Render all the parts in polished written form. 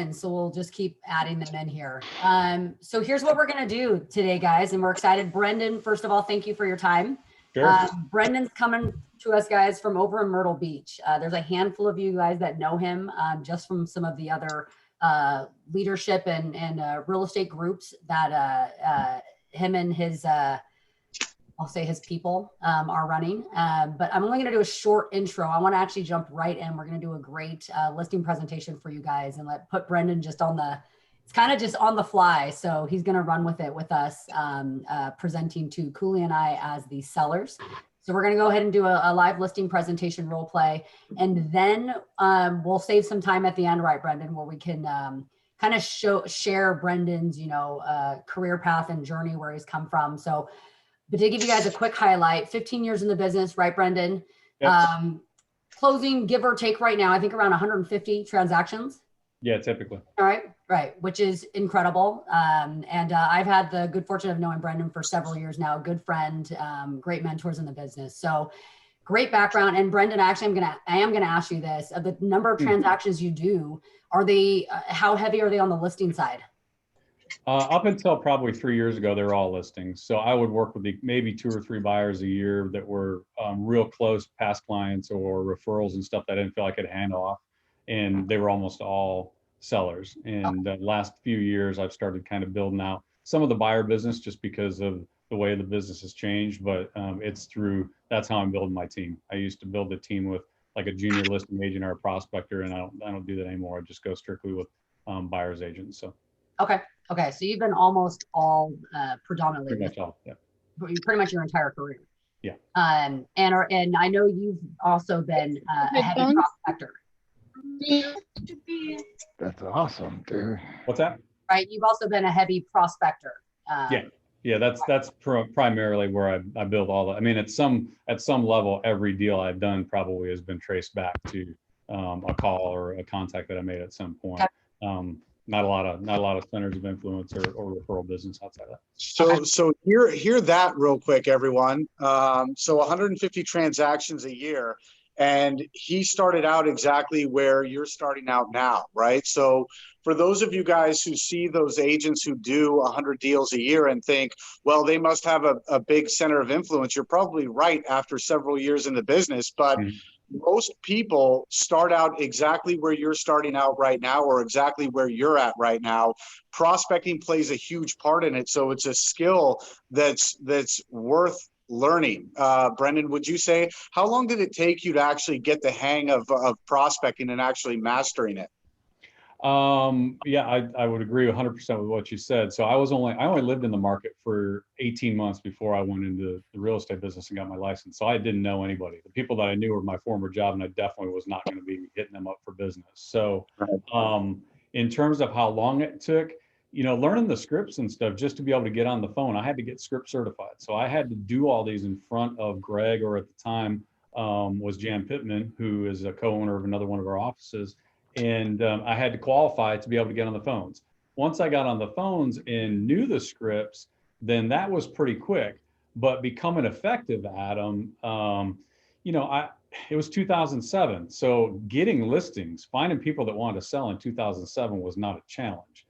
And so we'll just keep adding them in here. So here's what we're going to do today, guys, and we're excited. Brendon, first of all, thank you for your time. Sure. Brendon's coming to us, guys, from over in Myrtle Beach. There's a handful of you guys that know him just from some of the other leadership and real estate groups that him and his I'll say his people are running, but I'm only going to do a short intro. I want to actually jump right in. We're going to do a great listing presentation for you guys and put Brendon just on it's kind of just on the fly. So he's going to run with it with us, presenting to Cooley and I as the sellers. So we're going to go ahead and do a live listing presentation role play. And then we'll save some time at the end, right, Brendon, where we can kind of share Brendon's, career path and journey where he's come from. So, but to give you guys a quick highlight, 15 years in the business, right, Brendon? Yep. Closing, give or take right now, I think around 150 transactions. Yeah, typically. All right, which is incredible. And I've had the good fortune of knowing Brendon for several years now, good friend, great mentors in the business. So great background. And Brendon, actually, I am gonna ask you this, of the number of transactions you do, are they, how heavy are they on the listing side? Up until probably 3 years ago, they were all listings. So I would work with maybe 2 or 3 buyers a year that were real close past clients or referrals and stuff that I didn't feel I could hand off. And they were almost all sellers. And the last few years, I've started kind of building out some of the buyer business just because of the way the business has changed. But that's how I'm building my team. I used to build a team with like a junior listing agent or a prospector, and I don't do that anymore. I just go strictly with buyer's agents. So. Okay. So you've been almost all predominantly. Pretty much all, yeah. Pretty much your entire career. Yeah. And I know you've also been a heavy prospector. That's awesome, dude. What's that? Right. You've also been a heavy prospector. Yeah. That's primarily where I build all that. I mean, at some level, every deal I've done probably has been traced back to a call or a contact that I made at some point. Okay. Not a lot of centers of influence or referral business outside of that. So hear that real quick, everyone. So 150 transactions a year, and he started out exactly where you're starting out now, right? So for those of you guys who see those agents who do 100 deals a year and think, well, they must have a big center of influence, you're probably right after several years in the business, but most people start out exactly where you're starting out right now or exactly where you're at right now. Prospecting plays a huge part in it. So it's a skill that's worth learning. Brendon, would you say, how long did it take you to actually get the hang of prospecting and actually mastering it? Yeah, I would agree 100% with what you said. So I only lived in the market for 18 months before I went into the real estate business and got my license. So I didn't know anybody. The people that I knew were my former job, and I definitely was not going to be hitting them up for business. So, in terms of how long it took, learning the scripts and stuff just to be able to get on the phone, I had to get script certified. So I had to do all these in front of Greg, or at the time was Jan Pittman, who is a co-owner of another one of our offices. And I had to qualify to be able to get on the phones. Once I got on the phones and knew the scripts, then that was pretty quick. But becoming effective at them, it was 2007. So getting listings, finding people that wanted to sell in 2007 was not a challenge.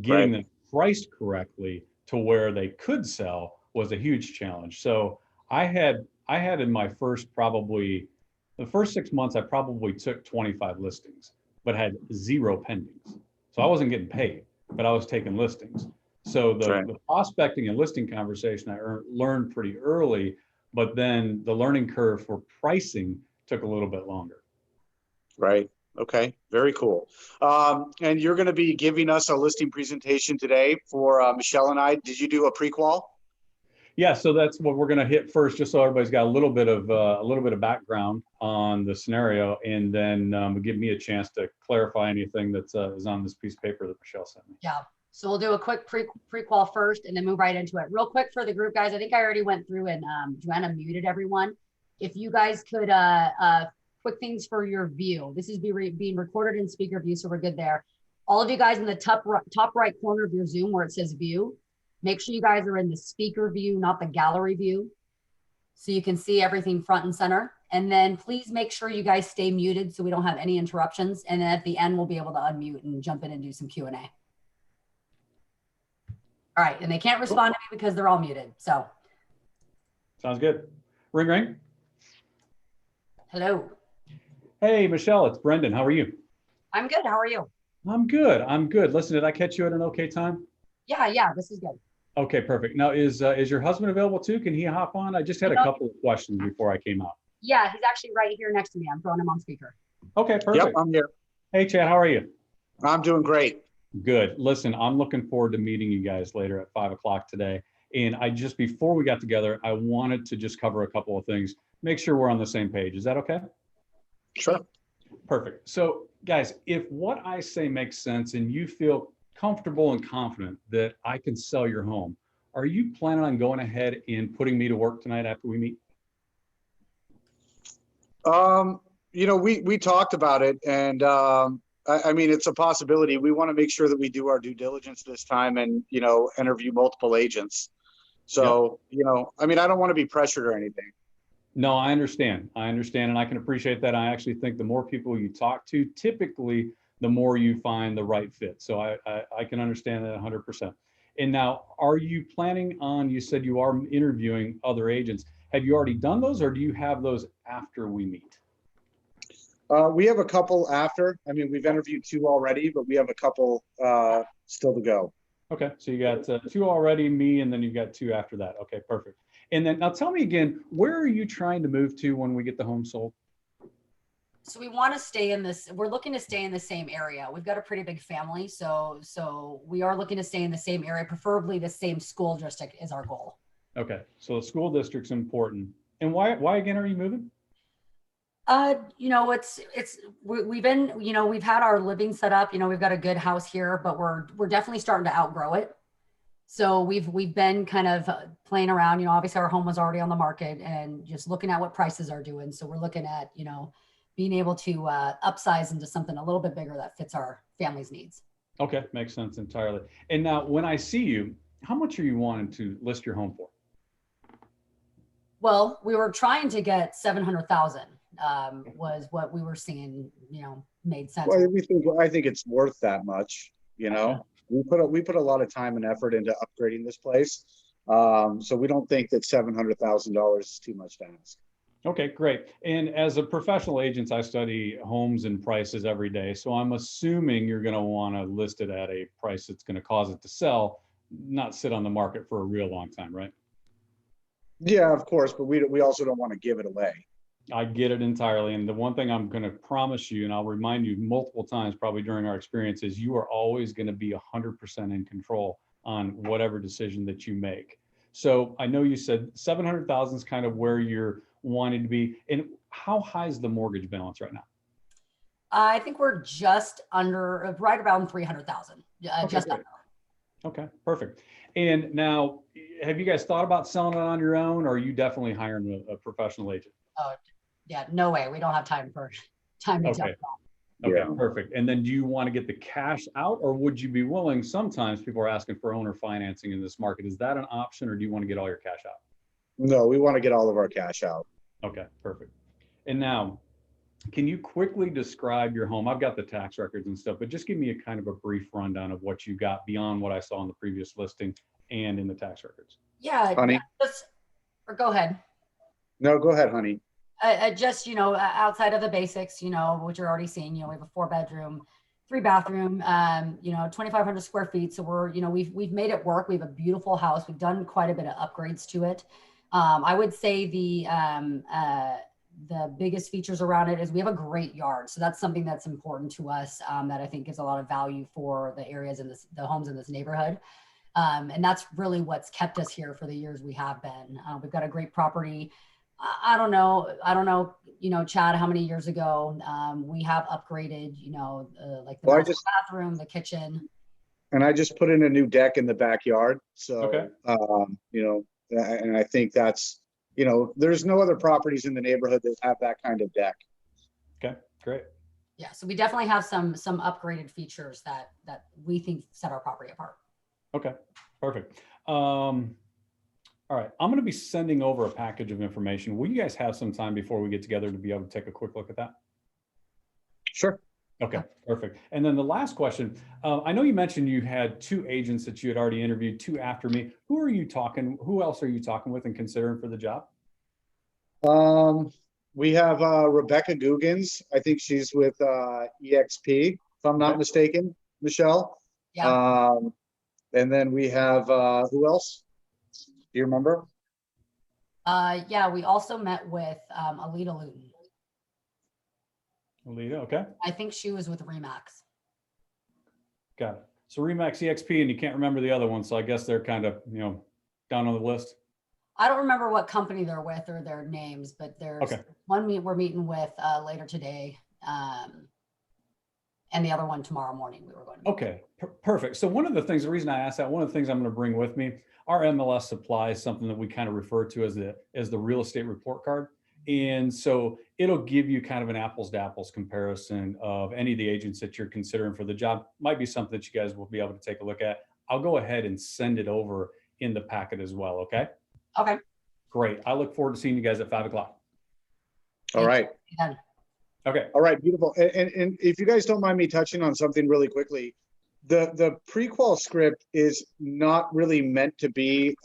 Getting them priced correctly to where they could sell was a huge challenge. So I had in my the first 6 months, I probably took 25 listings, but had 0 pendings. So I wasn't getting paid, but I was taking listings. So the prospecting and listing conversation I learned pretty early, but then the learning curve for pricing took a little bit longer. Right. Okay. Very cool. And you're going to be giving us a listing presentation today for Michelle and I. Did you do a pre-qual? Yeah, so that's what we're going to hit first, just so everybody's got a little bit of background on the scenario, and then give me a chance to clarify anything that is on this piece of paper that Michelle sent me. Yeah. So we'll do a quick pre-qual first, and then move right into it. Real quick for the group, guys. I think I already went through, and Joanna muted everyone. If you guys could, quick things for your view. This is being recorded in speaker view, so we're good there. All of you guys in the top right corner of your Zoom where it says view, make sure you guys are in the speaker view, not the gallery view, so you can see everything front and center. And then please make sure you guys stay muted so we don't have any interruptions. And then at the end, we'll be able to unmute and jump in and do some Q&A. All right. And they can't respond to me because they're all muted. So. Sounds good. Ring, ring. Hello. Hey, Michelle, it's Brendon. How are you? I'm good. How are you? I'm good. I'm good. Listen, did I catch you at an okay time? Yeah, this is good. Okay, perfect. Now, is your husband available too? Can he hop on? I just had a couple of questions before I came out. Yeah, he's actually right here next to me. I'm throwing him on speaker. Okay, perfect. Yep, I'm here. Hey, Chad, how are you? I'm doing great. Good. Listen, I'm looking forward to meeting you guys later at 5 o'clock today. And before we got together, I wanted to just cover a couple of things, make sure we're on the same page. Is that okay? Sure. Perfect. So guys, if what I say makes sense and you feel comfortable and confident that I can sell your home, are you planning on going ahead and putting me to work tonight after we meet? We talked about it, and I mean, it's a possibility. We want to make sure that we do our due diligence this time and, interview multiple agents. So, I mean, I don't want to be pressured or anything. No, I understand. And I can appreciate that. I actually think the more people you talk to, typically, the more you find the right fit. So I can understand that 100%. And now, are you planning on, you said you are interviewing other agents. Have you already done those, or do you have those after we meet? We have a couple after. I mean, we've interviewed 2 already, but we have a couple still to go. Okay, so you got 2 already, me, and then you've got 2 after that. Okay, perfect. And then now tell me again, where are you trying to move to when we get the home sold? So we want to stay in this, we're looking to stay in the same area. We've got a pretty big family. So we are looking to stay in the same area, preferably the same school district is our goal. Okay, so the school district's important. And why again are you moving? We've been, we've had our living set up, we've got a good house here, but we're definitely starting to outgrow it. So we've been kind of playing around, obviously our home was already on the market and just looking at what prices are doing. So we're looking at, being able to upsize into something a little bit bigger that fits our family's needs. Okay, makes sense entirely. And now when I see you, how much are you wanting to list your home for? Well, we were trying to get 700,000 was what we were seeing, made sense. Well, I think it's worth that much, Okay. We put a lot of time and effort into upgrading this place. So we don't think that $700,000 is too much to ask. Okay, great. And as a professional agent, I study homes and prices every day. So I'm assuming you're going to want to list it at a price that's going to cause it to sell, not sit on the market for a real long time, right? Yeah, of course, but we also don't want to give it away. I get it entirely. And the one thing I'm going to promise you, and I'll remind you multiple times, probably during our experience, is you are always going to be 100% in control on whatever decision that you make. So I know you said 700,000 is kind of where you're wanting to be. And how high is the mortgage balance right now? I think we're just under, right around 300,000, just great. under. Okay, perfect. And now, have you guys thought about selling it on your own, or are you definitely hiring a professional agent? Oh, yeah, no way. We don't have time to jump Okay. on. Okay, Yeah. perfect. And then do you want to get the cash out, or would you be willing? Sometimes people are asking for owner financing in this market. Is that an option, or do you want to get all your cash out? No, we want to get all of our cash out. Okay, perfect. And now, can you quickly describe your home? I've got the tax records and stuff, but just give me a kind of a brief rundown of what you got beyond what I saw in the previous listing and in the tax records. Yeah. Honey? Or go ahead. No, go ahead, honey. Just, outside of the basics, which you're already seeing, we have a 4-bedroom, 3-bathroom, 2,500 square feet. So we've made it work. We have a beautiful house. We've done quite a bit of upgrades to it. I would say the biggest features around it is we have a great yard. So that's something that's important to us, that I think gives a lot of value for the areas in the homes in this neighborhood. And that's really what's kept us here for the years we have been. We've got a great property. I don't know, Chad, how many years ago we have upgraded, like the bathroom, the kitchen. And I just put in a new deck in the backyard. So, Okay. And I think that's, there's no other properties in the neighborhood that have that kind of deck. Okay, great. Yeah, so we definitely have some upgraded features that we think set our property apart. Okay, perfect. All All right. I'm going to be sending over a package of information. Will you guys have some time before we get together to be able to take a quick look at that? Sure. Okay, perfect. And then the last question, I know you mentioned you had 2 agents that you had already interviewed, 2 after me. Who else are you talking with and considering for the job? We have Rebecca Guggens. I think she's with EXP, if I'm not Okay. mistaken, Michelle. Yeah. And then we have who else? Do you remember? Yeah, we also met with Alita Luton. Alita, okay, I think she was with Remax. got it. So Remax, EXP, and you can't remember the other one, so I guess they're kind of, down on the list. I don't remember what company they're with or their names, but there's Okay. one we're meeting with later today, and the other one tomorrow morning we were going to meet. Okay, perfect. So one of the things, the reason I asked that, one of the things I'm going to bring with me, our MLS supply is something that we kind of refer to as the real estate report card. And so it'll give you kind of an apples to apples comparison of any of the agents that you're considering for the job. Might be something that you guys will be able to take a look at. I'll go ahead and send it over in the packet as well. Okay. Okay. Great. I look forward to seeing you guys at 5 o'clock. All right. Done. Okay. All right, beautiful. And if you guys don't mind me touching on something really quickly, the prequel script is not really meant to be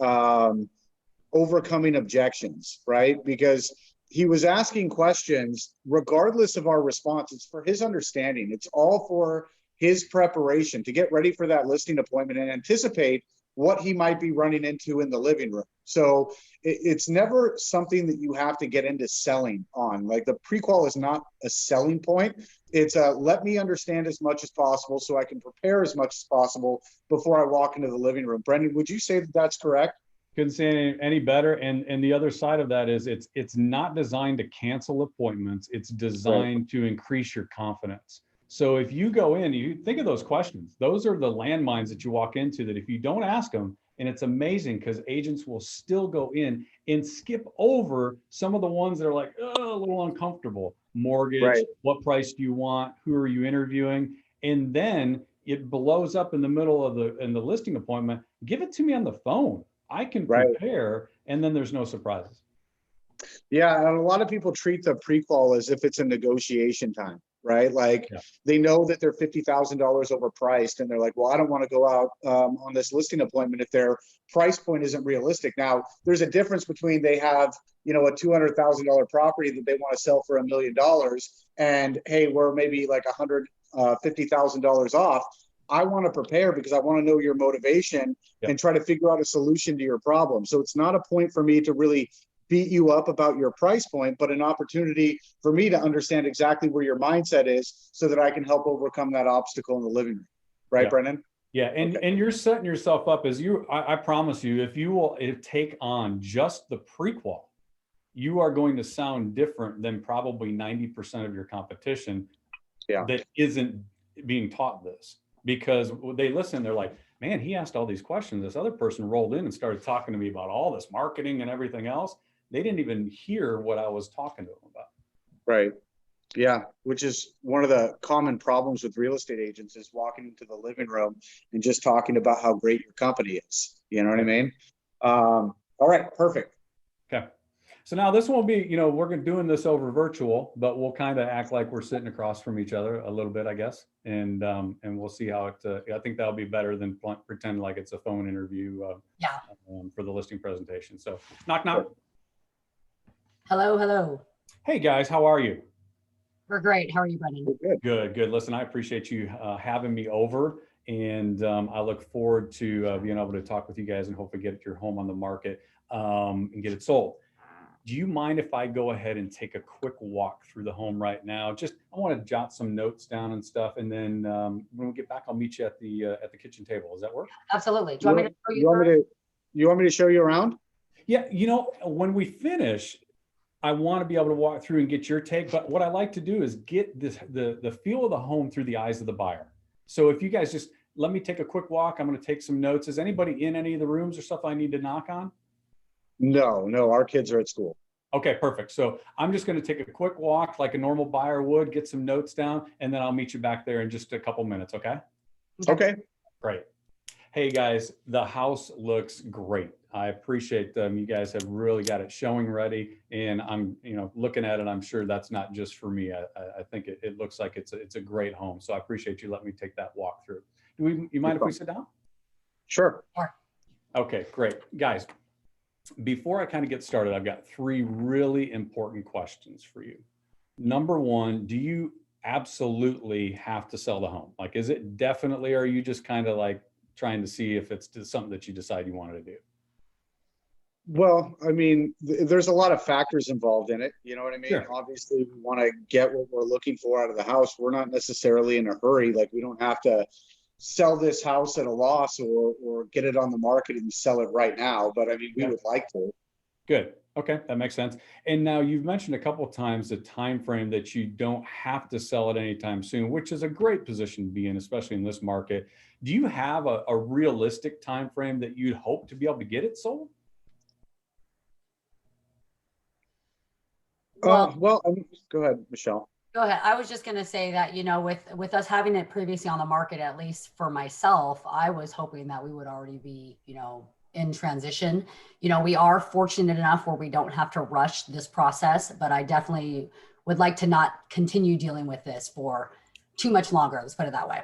overcoming objections, right? Because he was asking questions regardless of our response. It's for his understanding. It's all for his preparation to get ready for that listing appointment and anticipate what he might be running into in the living room. So it's never something that you have to get into selling on. Like the prequel is not a selling point. It's a let me understand as much as possible so I can prepare as much as possible before I walk into the living room. Brendon, would you say that that's correct? Couldn't say any better. And the other side of that is it's not designed to cancel appointments. It's designed to increase your confidence. So if you go in, you think of those questions. Those are the landmines that you walk into that if you don't ask them, and it's amazing because agents will still go in and skip over some of the ones that are like, oh, a little uncomfortable. Mortgage, Right. What price do you want? Who are you interviewing? And then it blows up in the middle of the listing appointment. Give it to me on the phone. I can prepare, and then there's no surprises. Yeah, and a lot of people treat the prequel as if it's a negotiation time, right? Like they know that they're $50,000 overpriced, and they're like, "Well, I don't want to go out on this listing appointment if their price point isn't realistic." Now, there's a difference between they have, a $200,000 property that they want to sell for $1 million, and hey, we're maybe like $150,000 off. I want to prepare because I want to know your motivation and try to figure out a solution to your problem. So it's not a point for me to really beat you up about your price point, but an opportunity for me to understand exactly where your mindset is so that I can help overcome that obstacle in the living room. Right, Brendon? Yeah, and you're setting yourself up as I promise you, if you will take on just the prequel, you are going to sound different than probably 90% of your competition that isn't being taught this. Because they listen, they're like, man, he asked all these questions. This other person rolled in and started talking to me about all this marketing and everything else. They didn't even hear what I was talking to them about. Right. Yeah. Which is one of the common problems with real estate agents is walking into the living room and just talking about how great your company is. You know what I mean? All right. Perfect. Okay. So now this won't be, we're doing this over virtual, but we'll kind of act like we're sitting across from each other a little bit, I guess. And we'll see how I think that'll be better than pretend like it's a phone interview for the listing presentation. So knock, knock. Hello, hello. Hey guys, how are you? We're great. How are you, Brendon? Good, good. Listen, I appreciate you having me over, and I look forward to being able to talk with you guys and hopefully get your home on the market and get it sold. Do you mind if I go ahead and take a quick walk through the home right now? I want to jot some notes down and stuff, and then when we get back, I'll meet you at the kitchen table. Does that work? Absolutely. Do you want me to show you want me to show you around? Yeah. When we finish, I want to be able to walk through and get your take. But what I like to do is get the feel of the home through the eyes of the buyer. So if you guys just let me take a quick walk, I'm going to take some notes. Is anybody in any of the rooms or stuff I need to knock on? No, our kids are at school. Okay, perfect. So I'm just going to take a quick walk like a normal buyer would, get some notes down, and then I'll meet you back there in just a couple minutes. Okay. Okay. Great. Hey guys, the house looks great. I appreciate them. You guys have really got it showing ready, and I'm, looking at it. I'm sure that's not just for me. I think it looks like it's a great home. So I appreciate you letting me take that walk through. You mind if we sit down? Sure. Okay, great. Guys, before I kind of get started, I've got three really important questions for you. Number one, do you absolutely have to sell the home? Like, is it definitely, or are you just kind of like trying to see if it's something that you decide you wanted to do? Well, I mean, there's a lot of factors involved in it. You know what I mean? Sure. Obviously, we want to get what we're looking for out of the house. We're not necessarily in a hurry. Like, we don't have to sell this house at a loss or get it on the market and sell it right now. But I mean, we would like to. Good. Okay, that makes sense. And now you've mentioned a couple of times the time frame that you don't have to sell it anytime soon, which is a great position to be in, especially in this market. Do you have a realistic time frame that you'd hope to be able to get it sold? Well, Go ahead, Michelle. go ahead. I was just going to say that, with us having it previously on the market, at least for myself, I was hoping that we would already be, in transition. We are fortunate enough where we don't have to rush this process, but I definitely would like to not continue dealing with this for too much longer. Let's put it that way.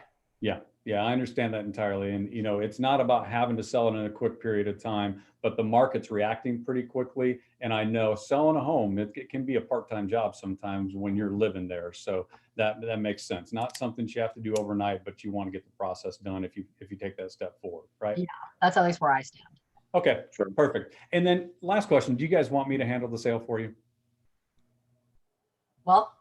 Yeah, I understand that entirely. And, it's not about having to sell it in a quick period of time, but the market's reacting pretty quickly. And I know selling a home, it can be a part-time job sometimes when you're living there. So that makes sense. Not something you have to do overnight, but you want to get the process done if you take that step forward, right? Yeah, that's at least where I stand. Okay, Sure. perfect. And then last question, do you guys want me to handle the sale for you? Well,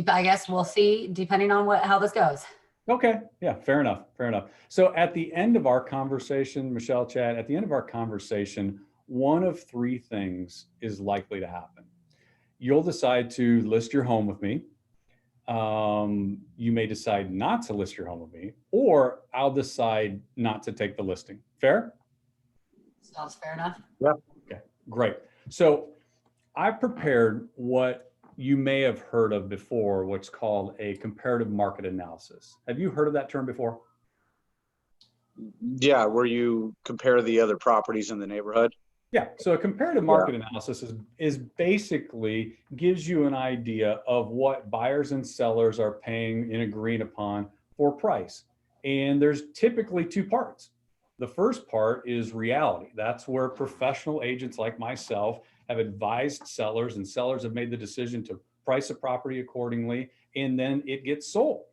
I guess we'll see depending on how this goes. Okay. Yeah, fair enough. Fair enough. So at the end of our conversation, Michelle, Chad, at the end of our conversation, one of three things is likely to happen. You'll decide to list your home with me. You may decide not to list your home with me, or I'll decide not to take the listing. Fair? Sounds fair enough. Yeah. Okay, great. So I prepared what you may have heard of before, what's called a comparative market analysis. Have you heard of that term before? Yeah, where you compare the other properties in the neighborhood. Yeah, so a comparative market analysis is basically gives you an idea of what buyers and sellers are paying and agreeing upon for price. And there's typically two parts. The first part is reality. That's where professional agents like myself have advised sellers, and sellers have made the decision to price a property accordingly, and then it gets sold.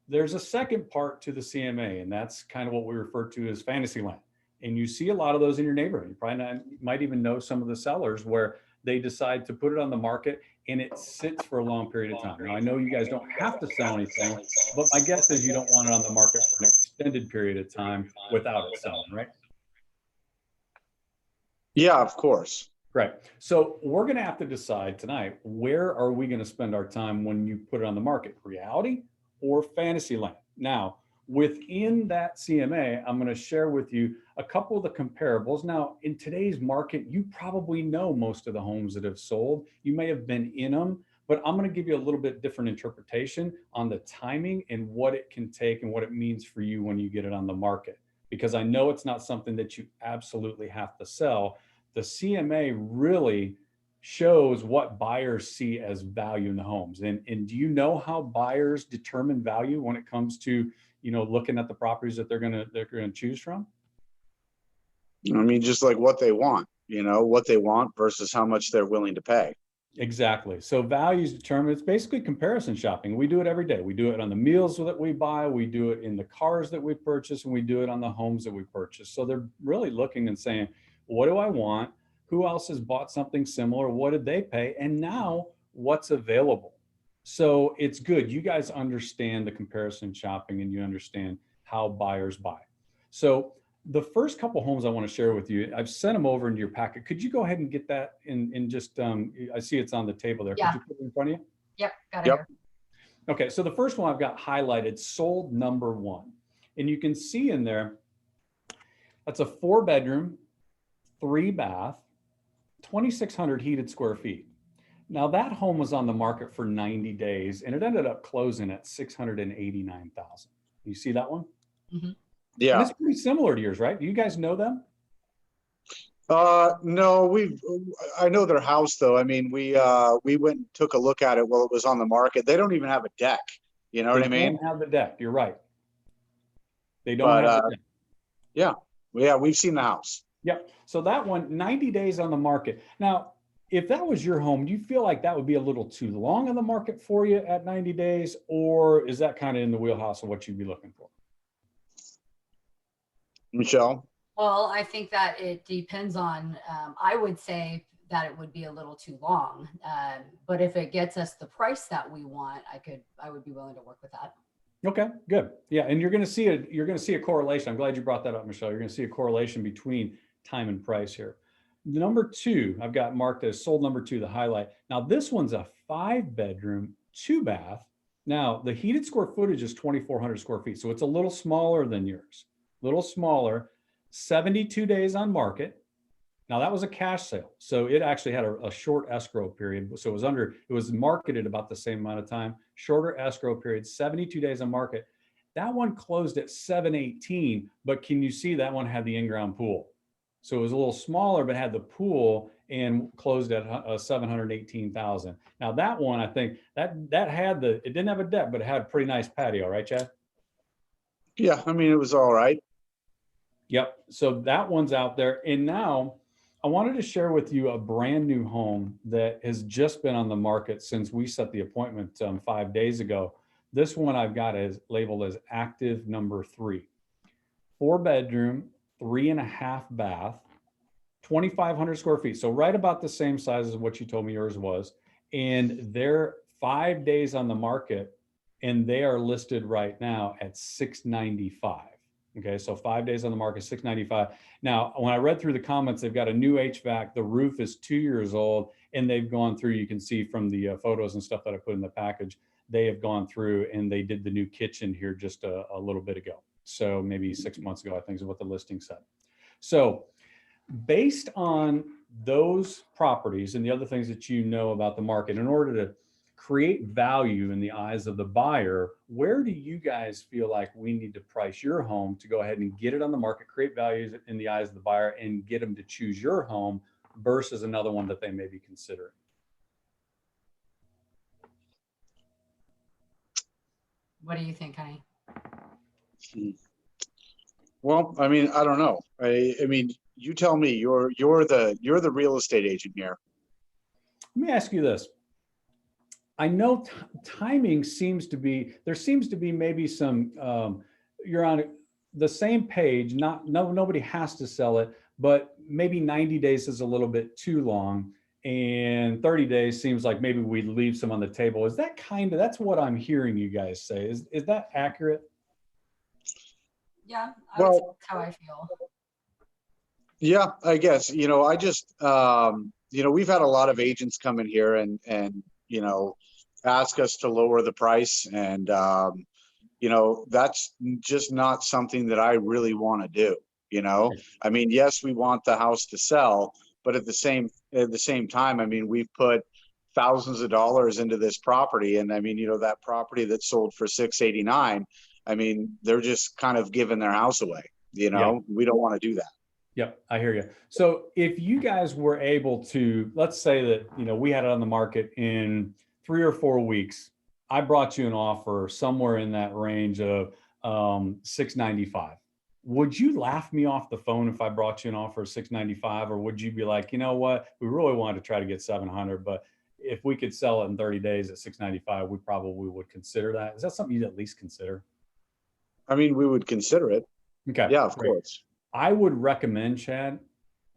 There's a second part to the CMA, and that's kind of what we refer to as fantasy land. And you see a lot of those in your neighborhood. You probably might even know some of the sellers where they decide to put it on the market and it sits for a long period of time. Now, I know you guys don't have to sell anything, but my guess is you don't want it on the market for an extended period of time without it selling, right? Yeah, of course. Right. So we're going to have to decide tonight, where are we going to spend our time when you put it on the market, reality or fantasy land? Now, within that CMA, I'm going to share with you a couple of the comparables. Now, in today's market, you probably know most of the homes that have sold. You may have been in them, but I'm going to give you a little bit different interpretation on the timing and what it can take and what it means for you when you get it on the market. Because I know it's not something that you absolutely have to sell. The CMA really shows what buyers see as value in the homes. And do you know how buyers determine value when it comes to, looking at the properties that they're gonna choose from? I mean, just like what they want, what they want versus how much they're willing to pay. Exactly. So values determined. It's basically comparison shopping. We do it every day. We do it on the meals that we buy. We do it in the cars that we purchase, and we do it on the homes that we purchase. So they're really looking and saying, what do I want? Who else has bought something similar? What did they pay? And now what's available? So it's good. You guys understand the comparison shopping and you understand how buyers buy. So the first couple homes I want to share with you, I've sent them over into your packet. Could you go ahead and get that in just, I see it's on the table there. Yeah. Could you put it in front of you? Yep, got it Yep. here. Okay, so the first one I've got highlighted, sold number one. And you can see in there, that's a 4-bedroom, 3-bath, 2,600 heated square feet. Now that home was on the market for 90 days and it ended up closing at $689,000. You see that one? Mhm. And Yeah. it's pretty similar to yours, right? Do you guys know them? No, I know their house though. I mean, we went and took a look at it while it was on the market. They don't even have a deck. You know They what I mean? don't have the deck. You're right. They don't But have the deck. yeah, yeah, we've seen the house. Yep. So that one, 90 days on the market. Now, if that was your home, do you feel like that would be a little too long on the market for you at 90 days? Or is that kind of in the wheelhouse of what you'd be looking for? Michelle? Well, I think that it depends on, I would say that it would be a little too long. But if it gets us the price that we want, I would be willing to work with that. Okay, good. Yeah, and you're going to see a correlation. I'm glad you brought that up, Michelle. You're going to see a correlation between time and price here. Number two, I've got marked as sold number two, the highlight. Now this one's a 5-bedroom, 2-bath. Now the heated square footage is 2,400 square feet, so it's a little smaller than yours. Little smaller. 72 days on market. Now that was a cash sale, so it actually had a short escrow period. So it was marketed about the same amount of time, shorter escrow period, 72 days on market. That one closed at 718, but can you see that one had the in-ground pool? So it was a little smaller, but had the pool and closed at 718,000. Now that one, I think that had it didn't have a deck, but it had a pretty nice patio, right, Chad? Yeah, I mean, it was all right. Yep. So that one's out there. And now I wanted to share with you a brand new home that has just been on the market since we set the appointment 5 days ago. This one I've got is labeled as active number 3. 4-bedroom, 3.5 bath, 2,500 square feet. So right about the same size as what you told me yours was. And they're 5 days on the market and they are listed right now at 695. Okay, so 5 days on the market, 695. Now, when I read through the comments, they've got a new HVAC. The roof is 2 years old, and they've gone through. You can see from the photos and stuff that I put in the package. They have gone through and they did the new kitchen here just a little bit ago. So maybe 6 months ago, I think is what the listing said. So, based on those properties and the other things that you know about the market, in order to create value in the eyes of the buyer, where do you guys feel like we need to price your home to go ahead and get it on the market, create values in the eyes of the buyer, and get them to choose your home versus another one that they may be considering? What do you think, honey? Well, I mean, I don't know. I mean, you tell me. You're the real estate agent here. Let me ask you this. I know timing seems to be, there seems to be maybe some, you're on the same page, nobody has to sell it, but maybe 90 days is a little bit too long and 30 days seems like maybe we leave some on the table. Is that that's what I'm hearing you guys say. Is that accurate? Yeah, I would say that's how I feel. Yeah, I guess, I just, we've had a lot of agents come in here and, ask us to lower the price. And, that's just not something that I really want to do. I mean, yes, we want the house to sell, but at the same time, I mean, we've put thousands of dollars into this property. And I mean, that property that sold for 689, I mean, they're just kind of giving their house away. We don't want to do that. Yep, I hear you. So if you guys were able to, let's say that, we had it on the market in 3 or 4 weeks, I brought you an offer somewhere in that range of 695. Would you laugh me off the phone if I brought you an offer of 695, or would you be like, you know what, we really wanted to try to get 700, but if we could sell it in 30 days at 695, we probably would consider that. Is that something you'd at least consider? I mean, we would consider it. Okay. Yeah, of great. course. I would recommend, Chad,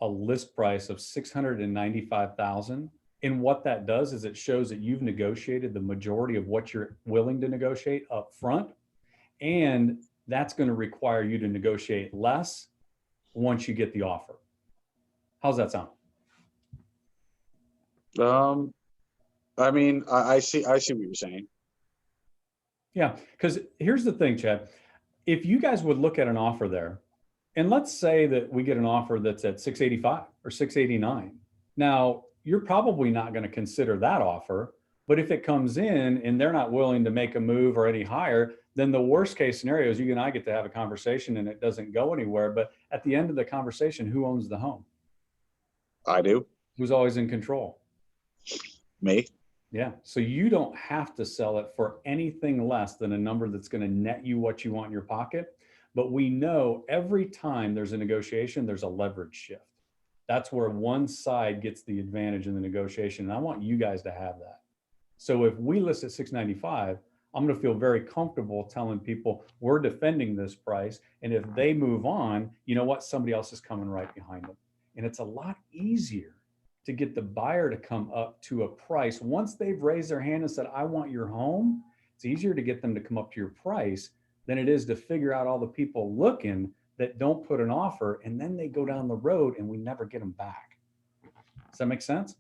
a list price of 695,000. And what that does is it shows that you've negotiated the majority of what you're willing to negotiate up front. And that's going to require you to negotiate less once you get the offer. How's that sound? I mean, I see what you're saying. Yeah, because here's the thing, Chad. If you guys would look at an offer there, and let's say that we get an offer that's at 685 or 689. Now, you're probably not going to consider that offer, but if it comes in and they're not willing to make a move or any higher, then the worst case scenario is you and I get to have a conversation and it doesn't go anywhere. But at the end of the conversation, who owns the home? I do. Who's always in control? Me. Yeah. So you don't have to sell it for anything less than a number that's going to net you what you want in your pocket. But we know every time there's a negotiation, there's a leverage shift. That's where one side gets the advantage in the negotiation. And I want you guys to have that. So if we list at 695, I'm going to feel very comfortable telling people we're defending this price. And if they move on, you know what? Somebody else is coming right behind them. And it's a lot easier to get the buyer to come up to a price. Once they've raised their hand and said, I want your home, it's easier to get them to come up to your price than it is to figure out all the people looking that don't put an offer, and then they go down the road and we never get them back. Does that make sense?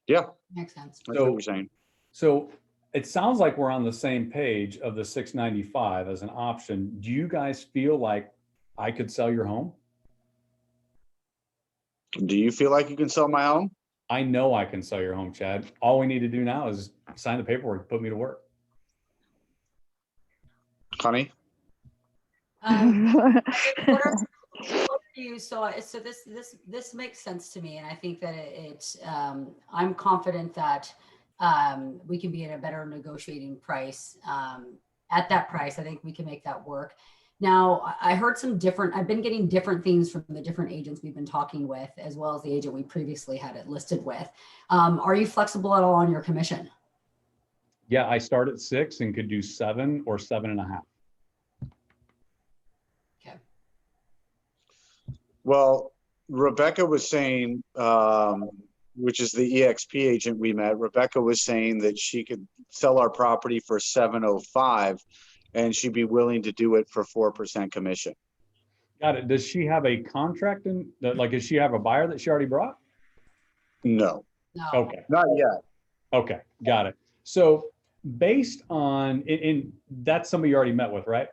Yeah. Makes sense. That's what we're saying. So it sounds like we're on the same page of the 695 as an option. Do you guys feel like I could sell your home? Do you feel like you can sell my home? I know I can sell your home, Chad. All we need to do now is sign the paperwork, put me to work. Honey? What are you, so this makes sense to me, and I think that I'm confident that we can be at a better negotiating price. At that price, I think we can make that work. Now, I heard I've been getting different things from the different agents we've been talking with, as well as the agent we previously had it listed with. Are you flexible at all on your commission? Yeah, I start at 6 and could do 7 or 7.5. Okay. Well, Rebecca was saying, which is the EXP agent we met, Rebecca was saying that she could sell our property for 705 and she'd be willing to do it for 4% commission. Got it. Does she have a contract does she have a buyer that she already brought? No. No. Okay. Not yet. Okay. Got it. So based on, and that's somebody you already met with, right?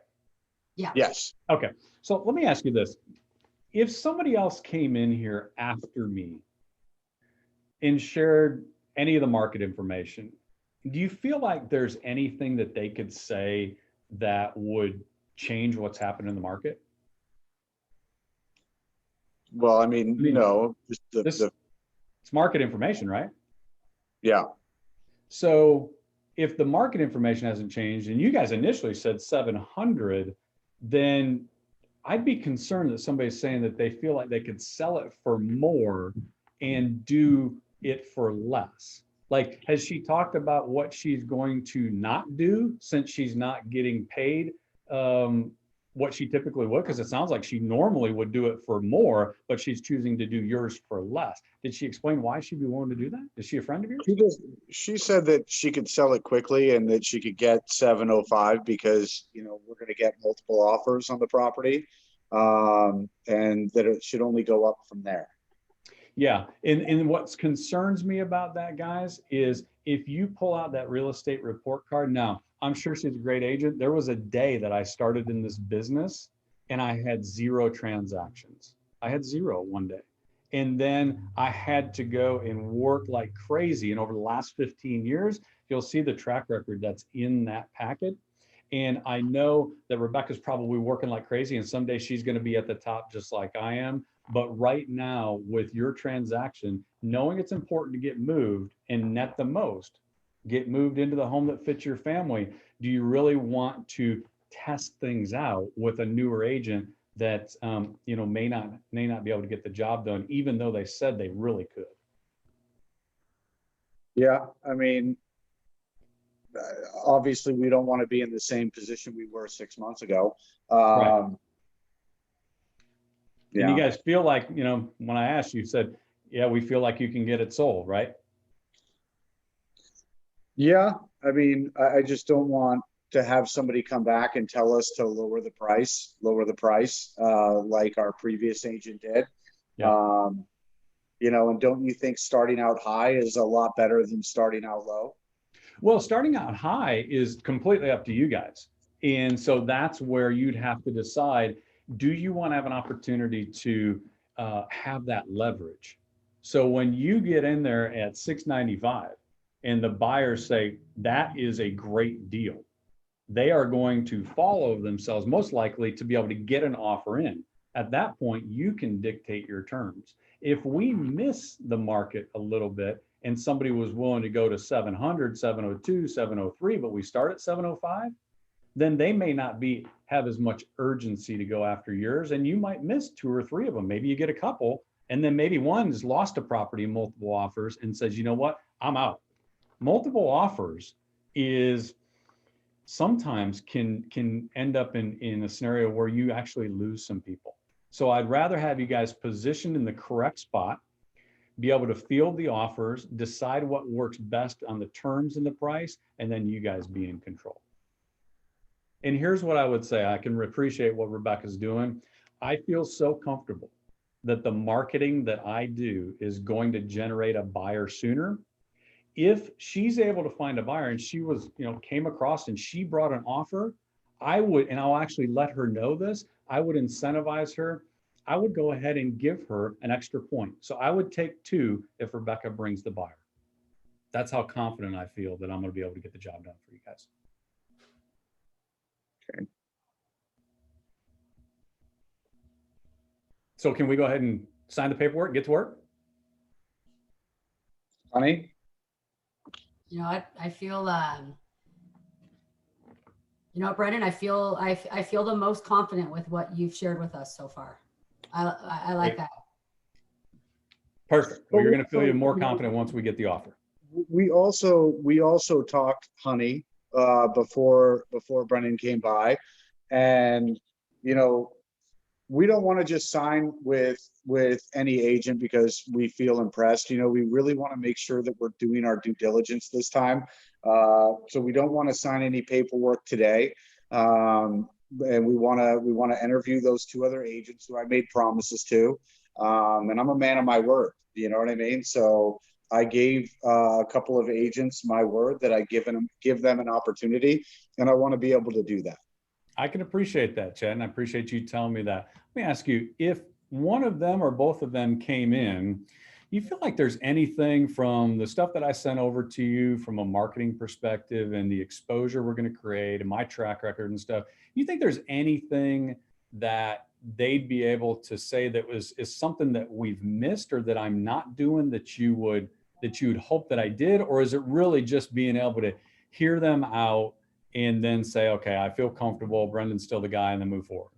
Yeah. Yes. Okay. So let me ask you this. If somebody else came in here after me and shared any of the market information, do you feel like there's anything that they could say that would change what's happened in the market? Well, I mean, no. It's market information, right? Yeah. So if the market information hasn't changed and you guys initially said 700, then I'd be concerned that somebody's saying that they feel like they could sell it for more and do it for less. Like, has she talked about what she's going to not do since she's not getting paid what she typically would? Because it sounds like she normally would do it for more, but she's choosing to do yours for less. Did she explain why she'd be willing to do that? Is she a friend of yours? She said that she could sell it quickly and that she could get 705 because, we're going to get multiple offers on the property, and that it should only go up from there. Yeah, and what concerns me about that, guys, is if you pull out that real estate report card. Now, I'm sure she's a great agent. There was a day that I started in this business and I had 0 transactions. I had 0 one day. And then I had to go and work like crazy. And over the last 15 years, you'll see the track record that's in that packet. And I know that Rebecca's probably working like crazy, and someday she's going to be at the top just like I am. But right now, with your transaction, knowing it's important to get moved and net the most, get moved into the home that fits your family, do you really want to test things out with a newer agent that may not be able to get the job done, even though they said they really could? Yeah, I mean, obviously we don't want to be in the same position we were 6 months ago. Right. Yeah. And you guys feel like, when I asked you, said, yeah, we feel like you can get it sold, right? Yeah, I mean, I just don't want to have somebody come back and tell us to lower the price, like our previous agent did. Yeah. And don't you think starting out high is a lot better than starting out low? Well, starting out high is completely up to you guys. And so that's where you'd have to decide, do you want to have an opportunity to have that leverage? So when you get in there at 695 and the buyers say, that is a great deal, they are going to follow themselves most likely to be able to get an offer in. At that point, you can dictate your terms. If we miss the market a little bit and somebody was willing to go to 700, 702, 703, but we start at 705, then they may not have as much urgency to go after yours, and you might miss 2 or 3 of them. Maybe you get a couple, and then maybe one's lost a property in multiple offers and says, you know what, I'm out. Multiple offers is sometimes can end up in a scenario where you actually lose some people. So I'd rather have you guys positioned in the correct spot, be able to field the offers, decide what works best on the terms and the price, and then you guys be in control. And here's what I would say. I can appreciate what Rebecca's doing. I feel so comfortable that the marketing that I do is going to generate a buyer sooner. If she's able to find a buyer and she was, came across and she brought an offer, I would, and I'll actually let her know this, I would incentivize her. I would go ahead and give her an extra point. So I would take 2 if Rebecca brings the buyer. That's how confident I feel that I'm going to be able to get the job done for you guys. Okay. So can we go ahead and sign the paperwork, get to work? Honey? I feel, Brendon, I feel the most confident with what you've shared with us so far. I like that. Perfect. Well, you're going to feel even more confident once we get the offer. We also talked, honey, before Brendon came by, and we don't want to just sign with any agent because we feel impressed. We really want to make sure that we're doing our due diligence this time. So we don't want to sign any paperwork today. And we want to interview those 2 other agents who I made promises to. And I'm a man of my word. You know what I mean? So I gave a couple of agents my word that I give them an opportunity, and I want to be able to do that. I can appreciate that, Chad, and I appreciate you telling me that. Let me ask you, if one of them or both of them came in, you feel like there's anything from the stuff that I sent over to you from a marketing perspective and the exposure we're going to create and my track record and stuff, you think there's anything that they'd be able to say that is something that we've missed or that I'm not doing that you would hope that I did? Or is it really just being able to hear them out and then say, okay, I feel comfortable, Brendon's still the guy, and then move forward?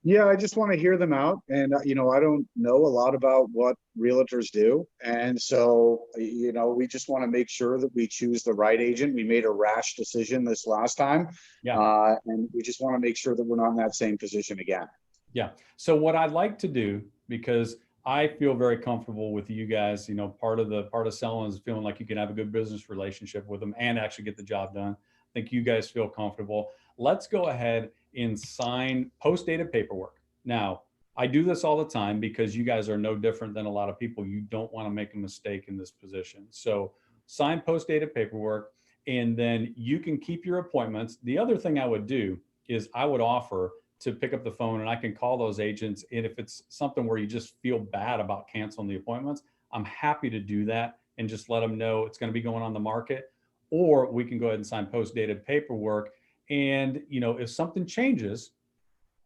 Yeah, I just want to hear them out. And, I don't know a lot about what realtors do. And so, we just want to make sure that we choose the right agent. We made a rash decision this last time. Yeah. And we just want to make sure that we're not in that same position again. Yeah. So what I'd like to do, because I feel very comfortable with you guys, part of selling is feeling like you can have a good business relationship with them and actually get the job done. I think you guys feel comfortable. Let's go ahead and sign post-dated paperwork. Now, I do this all the time because you guys are no different than a lot of people. You don't want to make a mistake in this position. So sign post-dated paperwork, and then you can keep your appointments. The other thing I would do is I would offer to pick up the phone, and I can call those agents. And if it's something where you just feel bad about canceling the appointments, I'm happy to do that and just let them know it's going to be going on the market. Or we can go ahead and sign post-dated paperwork. And, if something changes,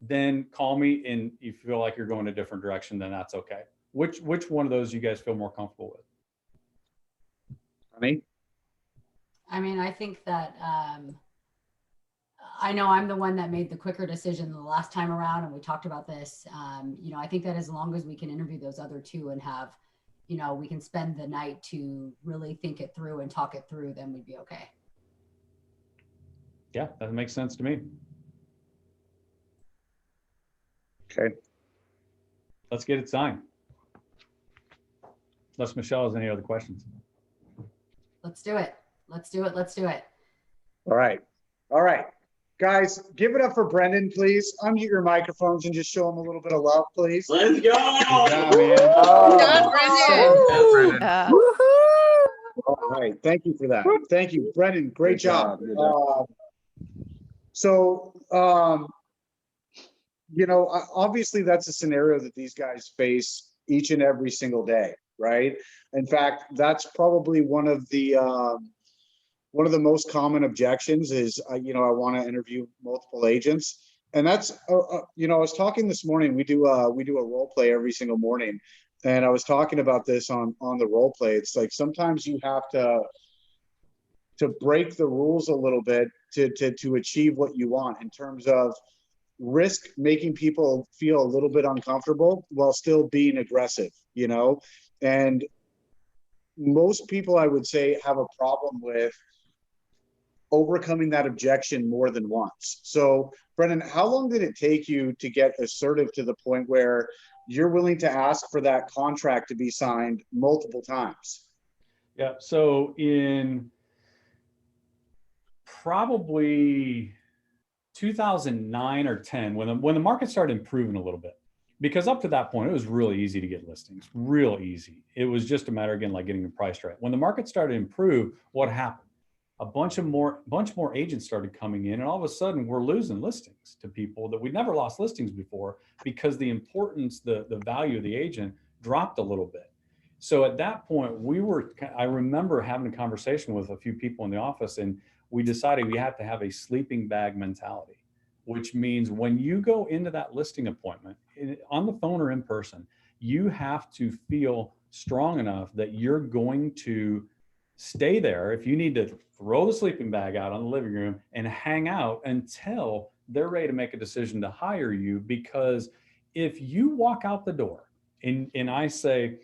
then call me, and you feel like you're going a different direction, then that's okay. Which one of those you guys feel more comfortable with? Honey? I think that, I know I'm the one that made the quicker decision the last time around, and we talked about this. I think that as long as we can interview those other 2 and have, we can spend the night to really think it through and talk it through, then we'd be okay. Yeah, that makes sense to me. Okay. Let's get it signed. Unless Michelle has any other questions. Let's do it. Let's do it. All right. Guys, give it up for Brendon, please. Unmute your microphones and just show him a little bit of love, please. Let's go! Good job, man. Brendon. All right. Thank you for that. Thank you, Brendon. Great job. Good job. Obviously that's a scenario that these guys face each and every single day, right? In fact, that's probably one of the one of the most common objections is, I want to interview multiple agents. And that's, I was talking this morning, we do a role play every single morning. And I was talking about this on the role play. It's like, sometimes you have to break the rules a little bit to achieve what you want, in terms of risk making people feel a little bit uncomfortable while still being aggressive, and most people, I would say, have a problem with overcoming that objection more than once. So Brendon, how long did it take you to get assertive to the point where you're willing to ask for that contract to be signed multiple times? Yeah. So in probably 2009 or 10, when the market started improving a little bit, because up to that point, it was really easy to get listings, real easy. It was just a matter, again, like getting the price right. When the market started to improve, what happened? A bunch more agents started coming in, and all of a sudden we're losing listings to people that we'd never lost listings before, because the importance, the value of the agent dropped a little bit. So at that point, I remember having a conversation with a few people in the office, and we decided we had to have a sleeping bag mentality, which means when you go into that listing appointment on the phone or in person, you have to feel strong enough that you're going to stay there. If you need to throw the sleeping bag out on the living room and hang out until they're ready to make a decision to hire you. Because if you walk out the door and I say,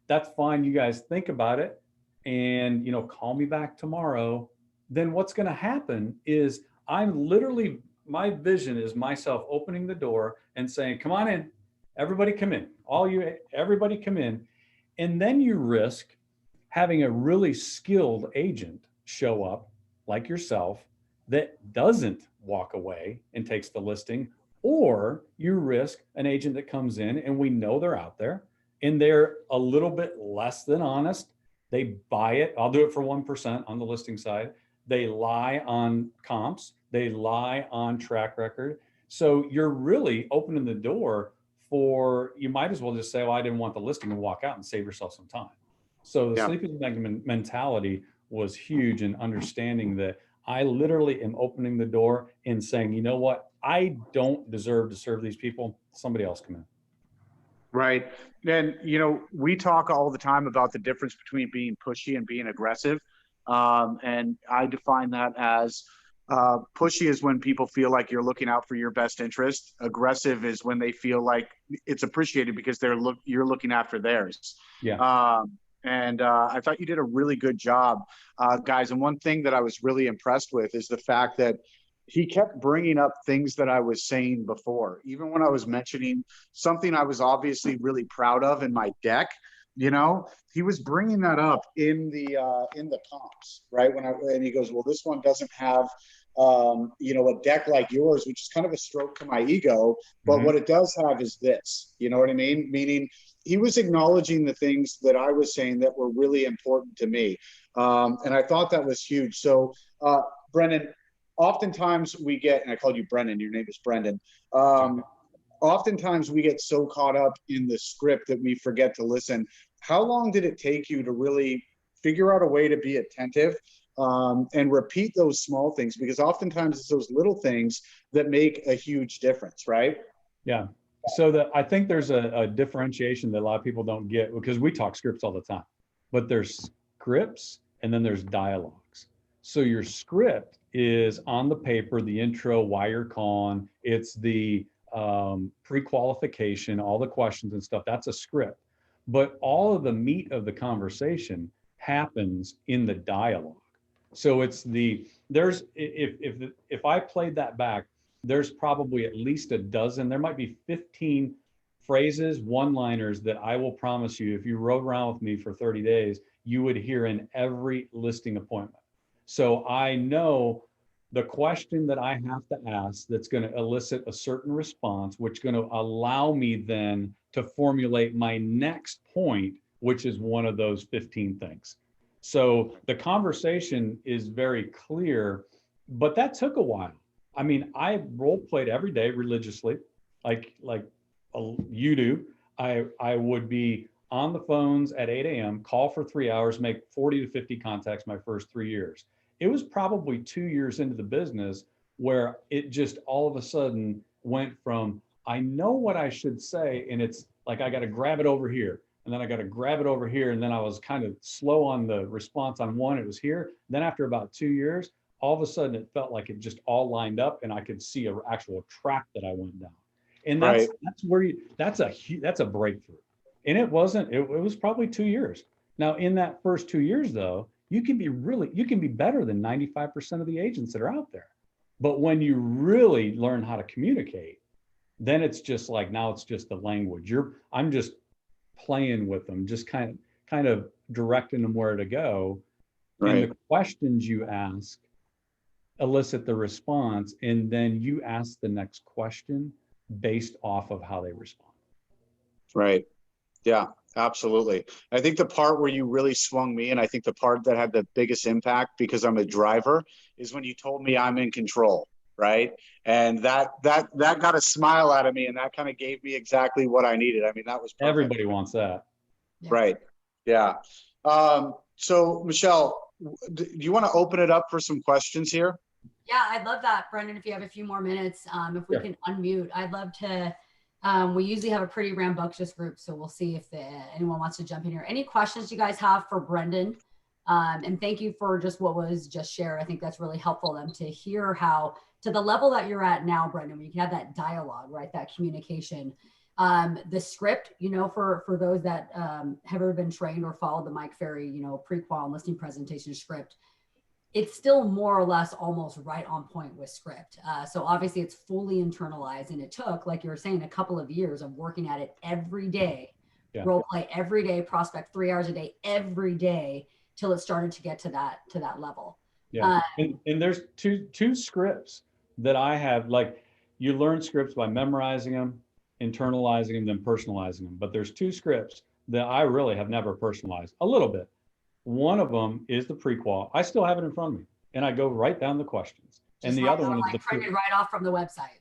that's fine, you guys think about it and call me back tomorrow, then what's going to happen is my vision is myself opening the door and saying, come on in, everybody come in, everybody come in. And then you risk having a really skilled agent show up like yourself that doesn't walk away and takes the listing, or you risk an agent that comes in and we know they're out there and they're a little bit less than honest. They buy it. I'll do it for 1% on the listing side. They lie on comps. They lie on track record. So you're really opening the door you might as well just say, well, I didn't want the listing, and walk out and save yourself some time. So the sleeping bag mentality was huge in understanding that I literally am opening the door and saying, you know what, I don't deserve to serve these people. Somebody else come in. Right. And, we talk all the time about the difference between being pushy and being aggressive. And I define that as pushy is when people feel like you're looking out for your best interest. Aggressive is when they feel like it's appreciated because you're looking after theirs. Yeah. And I thought you did a really good job, guys. And one thing that I was really impressed with is the fact that he kept bringing up things that I was saying before, even when I was mentioning something I was obviously really proud of in my deck. He was bringing that up in the comps, right? And he goes, well, this one doesn't have, a deck like yours, which is kind of a stroke to my ego. But what it does have is this, you know what I mean? Meaning he was acknowledging the things that I was saying that were really important to me. And I thought that was huge. So, Brendon, oftentimes we get, and I called you Brendon, your name is Brendon. Oftentimes we get so caught up in the script that we forget to listen. How long did it take you to really figure out a way to be attentive and repeat those small things? Because oftentimes it's those little things that make a huge difference, right? Yeah. So I think there's a differentiation that a lot of people don't get, because we talk scripts all the time, but there's scripts and then there's dialogues. So your script is on the paper, the intro, why you're calling, it's the pre-qualification, all the questions and stuff. That's a script. But all of the meat of the conversation happens in the dialogue. So it's if I played that back, there's probably at least a dozen, there might be 15 phrases, one-liners that I will promise you, if you rode around with me for 30 days, you would hear in every listing appointment. So I know the question that I have to ask that's going to elicit a certain response, which is going to allow me then to formulate my next point, which is one of those 15 things. So the conversation is very clear, but that took a while. I mean, I role played every day religiously, like you do. I would be on the phones at 8 a.m., call for 3 hours, make 40 to 50 contacts my first 3 years. it was probably 2 years into the business where it just all of a sudden went from, I know what I should say, and it's like, I got to grab it over here, and then I got to grab it over here. And then I was kind of slow on the response on one, it was here. Then after about 2 years, all of a sudden it felt like it just all lined up and I could see an actual track that I went down. And that's where that's a breakthrough. And it was probably 2 years. Now in that first 2 years though, you can be better than 95% of the agents that are out there. But when you really learn how to communicate, then it's just like, now it's just the language. I'm just playing with them, just kind of directing them where to go. Right. And the questions you ask elicit the response, and then you ask the next question based off of how they respond. Right. Yeah, absolutely. I think the part where you really swung me, and I think the part that had the biggest impact, because I'm a driver, is when you told me I'm in control, right? And that got a smile out of me, and that kind of gave me exactly what I needed. I mean, that was perfect. Everybody wants that. Right. Yeah. So Michelle, do you want to open it up for some questions here? Yeah, I'd love that, Brendon, if you have a few more minutes, if we can unmute. I'd love to, we usually have a pretty rambunctious group, so we'll see if anyone wants to jump in here. Any questions you guys have for Brendon? And thank you for just what was just shared. I think that's really helpful them to hear how, to the level that you're at now, Brendon, where you can have that dialogue, right, that communication. The script, for those that have ever been trained or followed the Mike Ferry, pre-qual and listing presentation script, it's still more or less almost right on point with script. So obviously it's fully internalized, and it took, like you were saying, a couple of years of working at it every day, role play every day, prospect 3 hours a day, every day, till it started to get to that level. Yeah, and there's two scripts that I have. Like, you learn scripts by memorizing them, internalizing them, then personalizing them. But there's two scripts that I really have never personalized. A little bit. One of them is the pre-qual. I still have it in front of me, and I go right down the questions. Just and the other one is like printed right off from the website.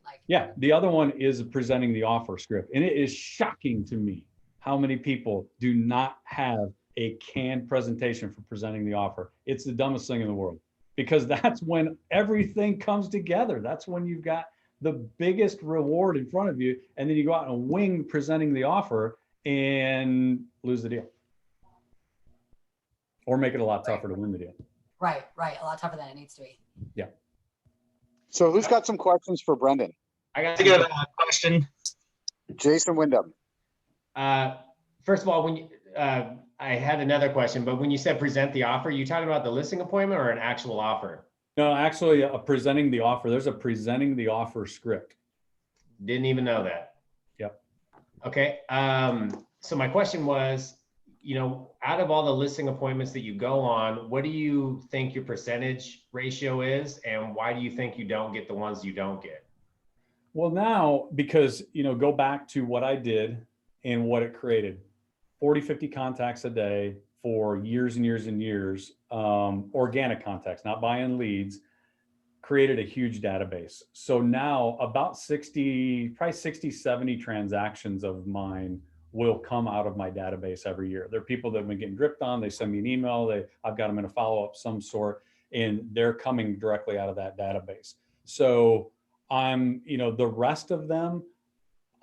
The other one is presenting the offer script. And it is shocking to me how many people do not have a canned presentation for presenting the offer. It's the dumbest thing in the world, because that's when everything comes together. That's when you've got the biggest reward in front of you, and then you go out and wing presenting the offer and lose the deal, or make it a lot tougher to win the deal. Right. A lot tougher than it needs to be. Yeah. So who's got some questions for Brendon? I got to get a question. Jason Wyndham. First of all, when you, I had another question, but when you said present the offer, you talking about the listing appointment or an actual offer? No, actually, presenting the offer. There's a presenting the offer script. Didn't even know that. Yep. Okay. So my question was, out of all the listing appointments that you go on, what do you think your percentage ratio is, and why do you think you don't get the ones you don't get? Well, now, because, go back to what I did and what it created. 40, 50 contacts a day for years and years and years. Organic contacts, not buying leads, created a huge database. So now about 60, 70 transactions of mine will come out of my database every year. They're people that have been getting dripped on. They send me an email. I've got them in a follow-up some sort, and they're coming directly out of that database. So I'm, the rest of them,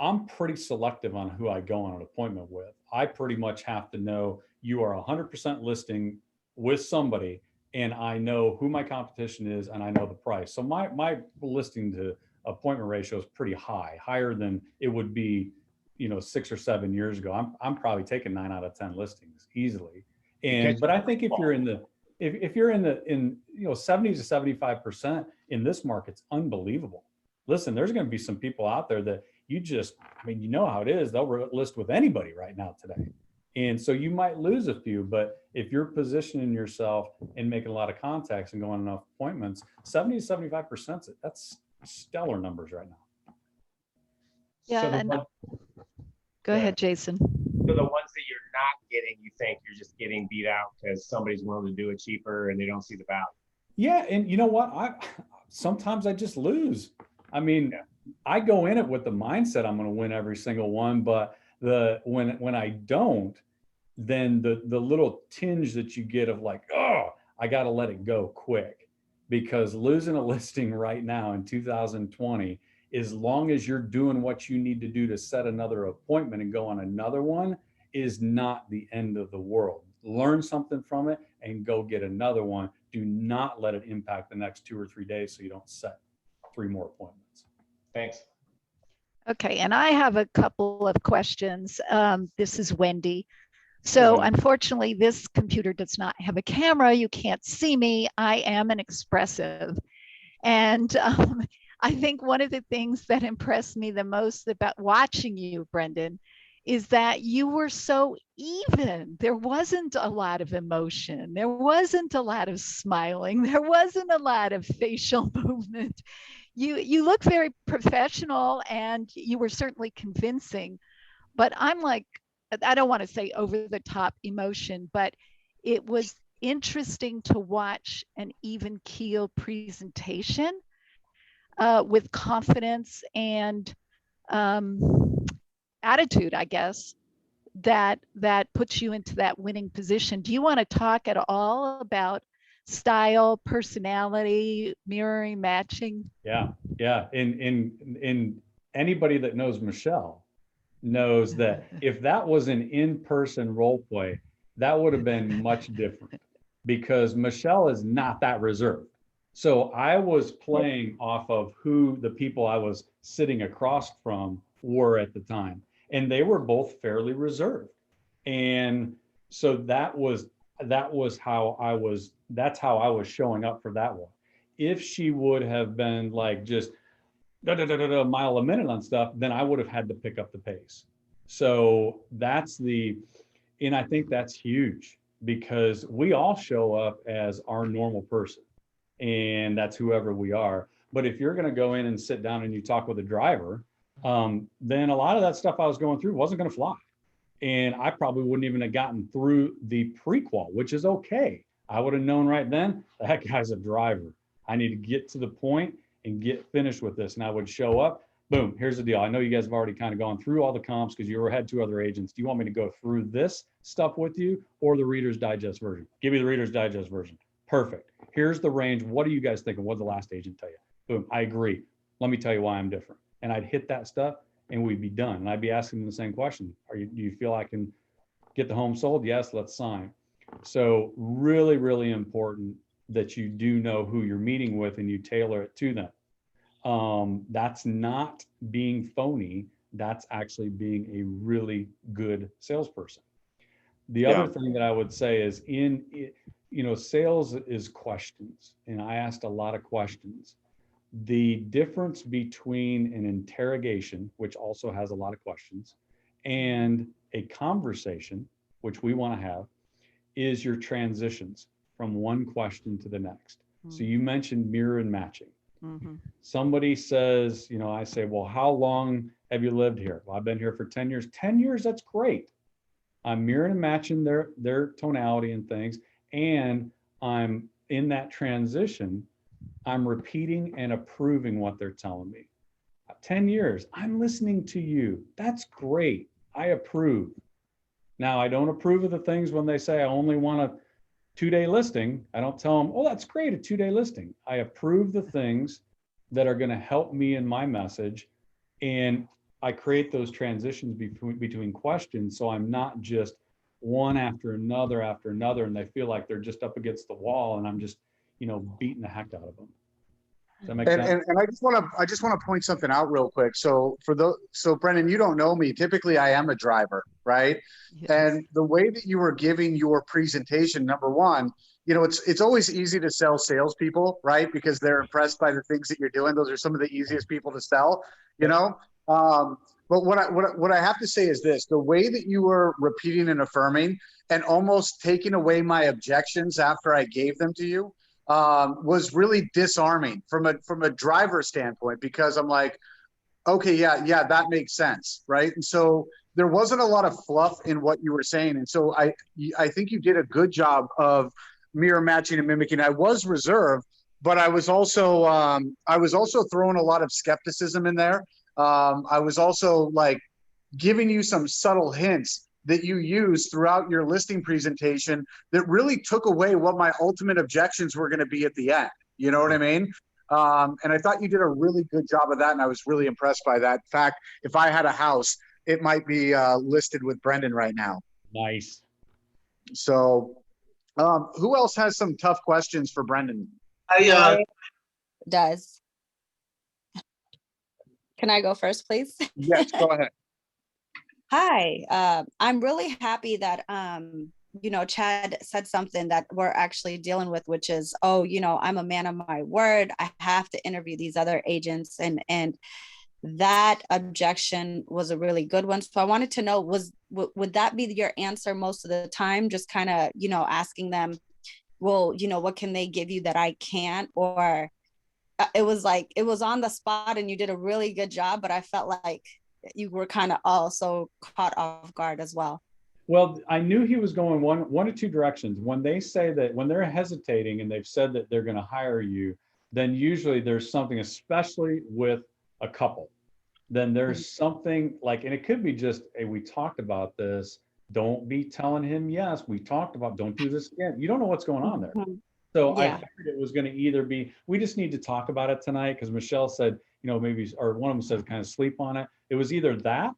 I'm pretty selective on who I go on an appointment with. I pretty much have to know you are 100% listing with somebody, and I know who my competition is, and I know the price. So my listing to appointment ratio is pretty high, higher than it would be, 6 or 7 years ago. I'm probably taking 9 out of 10 listings easily. But I think if you're in 70 to 75% in this market, it's unbelievable. Listen, there's going to be some people out there that you know how it is. They'll list with anybody right now today. And so you might lose a few, but if you're positioning yourself and making a lot of contacts and going on enough appointments, 70 to 75%, that's stellar numbers right now. Yeah. So go ahead, Jason. So the ones that you're not getting, you think you're just getting beat out because somebody's willing to do it cheaper and they don't see the value. Yeah. And you know what? Sometimes I just lose. I go in it with the mindset I'm going to win every single one, but when I don't, then the little tinge that you get of like, oh, I got to let it go quick. because losing a listing right now in 2020, as long as you're doing what you need to do to set another appointment and go on another one, is not the end of the world. Learn something from it and go get another one. Do not let it impact the next 2 or 3 days so you don't set 3 more appointments. Thanks. Okay, and I have a couple of questions. This is Wendy. So unfortunately, this computer does not have a camera. You can't see me. I am an expressive. And I think one of the things that impressed me the most about watching you, Brendon, is that you were so even. There wasn't a lot of emotion. There wasn't a lot of smiling. There wasn't a lot of facial movement. You look very professional, and you were certainly convincing. But I'm like, I don't want to say over the top emotion, but it was interesting to watch an even keel presentation with confidence and attitude, I guess, that puts you into that winning position. Do you want to talk at all about style, personality, mirroring, matching? Yeah. And anybody that knows Michelle knows that if that was an in-person role play, that would have been much different, because Michelle is not that reserved. So I was playing off of who the people I was sitting across from were at the time, and they were both fairly reserved. And so that's how I was showing up for that one. If she would have been like just a mile a minute on stuff, then I would have had to pick up the pace. So and I think that's huge, because we all show up as our normal person, and that's whoever we are. But if you're going to go in and sit down and you talk with a driver, then a lot of that stuff I was going through wasn't going to fly. And I probably wouldn't even have gotten through the pre-qual, which is okay. I would have known right then, that guy's a driver. I need to get to the point and get finished with this. And I would show up, boom, here's the deal. I know you guys have already kind of gone through all the comps because you had 2 other agents. Do you want me to go through this stuff with you, or the Reader's Digest version? Give me the Reader's Digest version. Perfect. Here's the range. What are you guys thinking? What did the last agent tell you? Boom, I agree. Let me tell you why I'm different. And I'd hit that stuff and we'd be done. And I'd be asking them the same question. Do you feel I can get the home sold? Yes, let's sign. So really, really important that you do know who you're meeting with and you tailor it to them. That's not being phony. That's actually being a really good salesperson. The other thing that I would say is sales is questions. And I asked a lot of questions. The difference between an interrogation, which also has a lot of questions, and a conversation, which we want to have, is your transitions from one question to the next. So you mentioned mirror and matching. Somebody says, I say, well, how long have you lived here? Well, I've been here for 10 years. 10 years, that's great. I'm mirroring and matching their tonality and things. And I'm in that transition, I'm repeating and approving what they're telling me. 10 years, I'm listening to you. That's great. I approve. Now, I don't approve of the things when they say I only want a 2-day listing. I don't tell them, oh, that's great, a 2-day listing. I approve the things that are going to help me in my message. And I create those transitions between questions. So I'm not just one after another, and they feel like they're just up against the wall and I'm just, beating the heck out of them. Does that make sense? And I just want to point something out real quick. So Brendon, you don't know me. Typically I am a driver, right? Yes. And the way that you were giving your presentation, number one, it's always easy to sell salespeople, right? Because they're impressed by the things that you're doing. Those are some of the easiest people to sell, But what I have to say is this: the way that you were repeating and affirming and almost taking away my objections after I gave them to you was really disarming from a driver standpoint, because I'm like, okay, yeah, that makes sense, right? And so there wasn't a lot of fluff in what you were saying, and so I think you did a good job of mirror matching and mimicking. I was reserved, but I was also throwing a lot of skepticism in there. I was also like giving you some subtle hints that you used throughout your listing presentation that really took away what my ultimate objections were going to be at the end. You know what I mean? And I thought you did a really good job of that, and I was really impressed by that. In fact, if I had a house, it might be listed with Brendon right now. Nice. So who else has some tough questions for Brendon? Does. Can I go first, please? Yes, go ahead. Hi, I'm really happy that Chad said something that we're actually dealing with, which is, I'm a man of my word. I have to interview these other agents, and that objection was a really good one. So I wanted to know, would that be your answer most of the time? Just kind of, asking them, well, what can they give you that I can't? Or it was on the spot and you did a really good job, but I felt like you were kind of also caught off guard as well. Well, I knew he was going one of two directions. When they say that, when they're hesitating and they've said that they're going to hire you, then usually there's something, especially with a couple, then there's something like, and it could be just, hey, we talked about this. Don't be telling him, yes, we talked about, don't do this again. You don't know what's going on there. So I figured it was going to either be, we just need to talk about it tonight, because Michelle said, maybe, or one of them said kind of sleep on it. It was either that,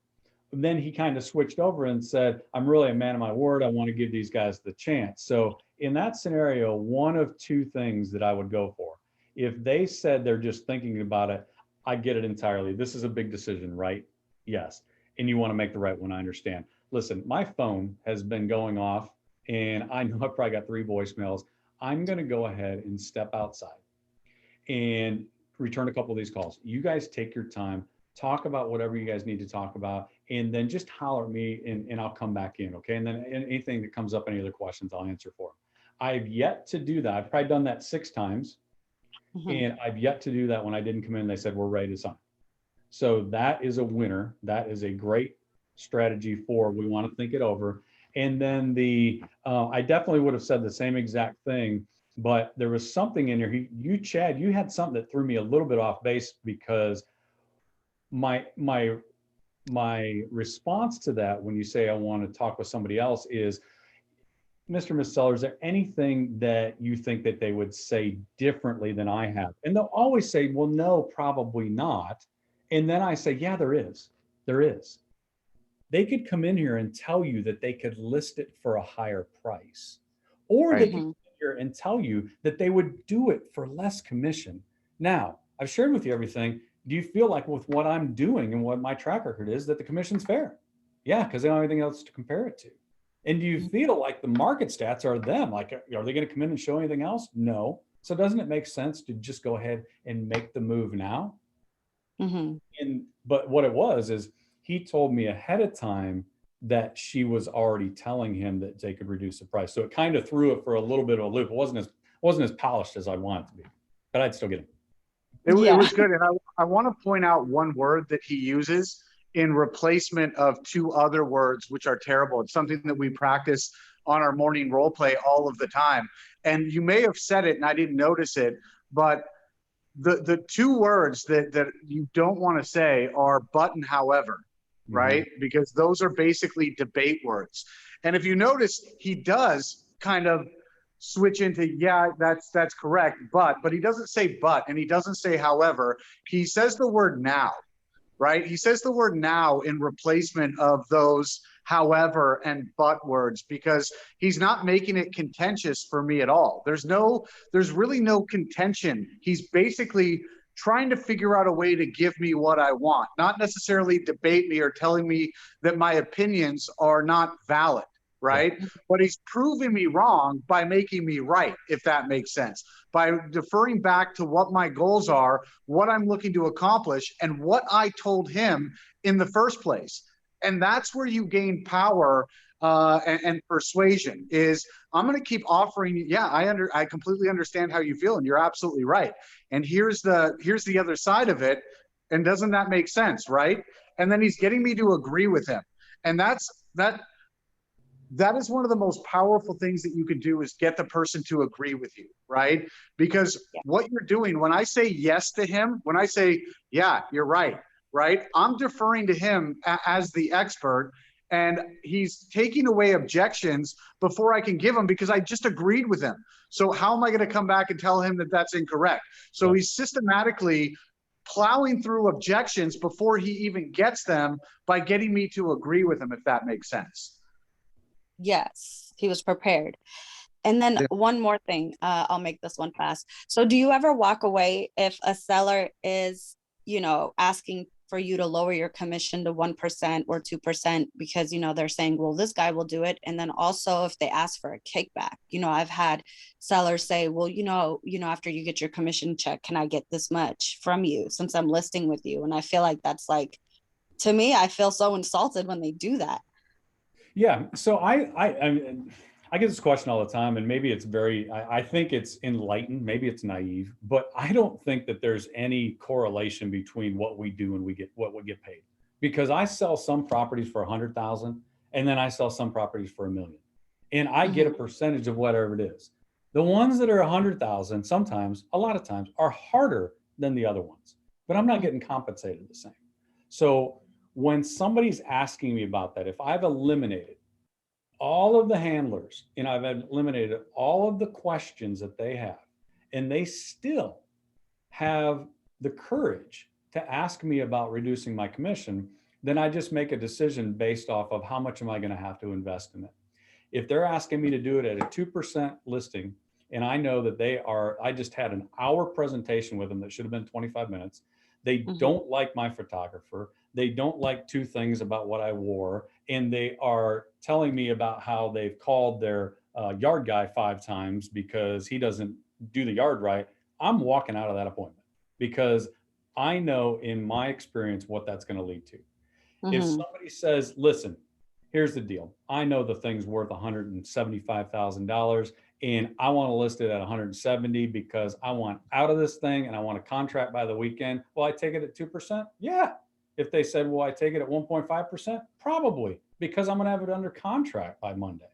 then he kind of switched over and said, I'm really a man of my word. I want to give these guys the chance. So in that scenario, one of two things that I would go for. If they said they're just thinking about it, I get it entirely. This is a big decision, right? Yes. And you want to make the right one, I understand. Listen, my phone has been going off, and I know I've probably got 3 voicemails. I'm going to go ahead and step outside and return a couple of these calls. You guys take your time, talk about whatever you guys need to talk about, and then just holler at me and I'll come back in, okay? And then anything that comes up, any other questions, I'll answer for them. I've yet to do that. I've probably done that 6 times, and I've yet to do that when I didn't come in and they said, we're ready to sign. So that is a winner. That is a great strategy for, we want to think it over. And then I definitely would have said the same exact thing, but there was something in there. Chad, you had something that threw me a little bit off base, because my response to that, when you say I want to talk with somebody else, is, Mr. and Ms. Seller, is there anything that you think that they would say differently than I have? And they'll always say, well, no, probably not. And then I say, yeah, there is. There is. They could come in here and tell you that they could list it for a higher price, or they could come in here and tell you that they would do it for less commission. Now, I've shared with you everything. Do you feel like with what I'm doing and what my track record is, that the commission's fair? Yeah, because they don't have anything else to compare it to. And do you feel like the market stats are them? Like, are they going to come in and show anything else? No. So doesn't it make sense to just go ahead and make the move now? But what it was is, he told me ahead of time that she was already telling him that they could reduce the price. So it kind of threw it for a little bit of a loop. It wasn't as polished as I want it to be, but I'd still get it. It was good. And I want to point out one word that he uses in replacement of 2 other words, which are terrible. It's something that we practice on our morning role play all of the time. And you may have said it and I didn't notice it, but the 2 words that you don't want to say are but and however, right? Because those are basically debate words. And if you notice, he does kind of switch into, yeah, that's correct, but he doesn't say but, and he doesn't say however. He says the word now, right? He says the word now in replacement of those however and but words, because he's not making it contentious for me at all. There's really no contention. He's basically trying to figure out a way to give me what I want, not necessarily debate me or telling me that my opinions are not valid, right? But he's proving me wrong by making me right, if that makes sense, by deferring back to what my goals are, what I'm looking to accomplish, and what I told him in the first place. And that's where you gain power and persuasion. Is I'm going to keep offering you. Yeah, I completely understand how you feel, and you're absolutely right. And here's the other side of it. And doesn't that make sense, right? And then he's getting me to agree with him. And that is one of the most powerful things that you can do, is get the person to agree with you, right? Because what you're doing, when I say yes to him, when I say, yeah, you're right, I'm deferring to him as the expert, and he's taking away objections before I can give them because I just agreed with him. So how am I going to come back and tell him that that's incorrect? So he's systematically plowing through objections before he even gets them by getting me to agree with him, if that makes sense. Yes, he was prepared. And then one more thing, I'll make this one fast. So do you ever walk away if a seller is, you know, asking for you to lower your commission to 1% or 2% because, you know, they're saying, well, this guy will do it. And then also if they ask for a kickback, you know, I've had sellers say, well, you know, after you get your commission check, can I get this much from you since I'm listing with you? And I feel like that's like, to me, I feel so insulted when they do that. Yeah. So I get this question all the time, and maybe it's I think it's enlightened, maybe it's naive, but I don't think that there's any correlation between what we do and what we get paid. Because I sell some properties for 100,000 and then I sell some properties for $1 million. And I get a percentage of whatever it is. The ones that are 100,000 sometimes, a lot of times, are harder than the other ones, but I'm not getting compensated the same. So when somebody's asking me about that, if I've eliminated all of the handlers and I've eliminated all of the questions that they have, and they still have the courage to ask me about reducing my commission, then I just make a decision based off of how much am I going to have to invest in it. If they're asking me to do it at a 2% listing, and I know that I just had an hour presentation with them that should have been 25 minutes. They don't like my photographer. They don't like two things about what I wore. And they are telling me about how they've called their yard guy 5 times because he doesn't do the yard right. I'm walking out of that appointment because I know in my experience what that's going to lead to. If somebody says, listen, here's the deal. I know the thing's worth $175,000 and I want to list it at 170 because I want out of this thing and I want a contract by the weekend. Will I take it at 2%? Yeah. If they said, well, I take it at 1.5%, probably, because I'm going to have it under contract by Monday.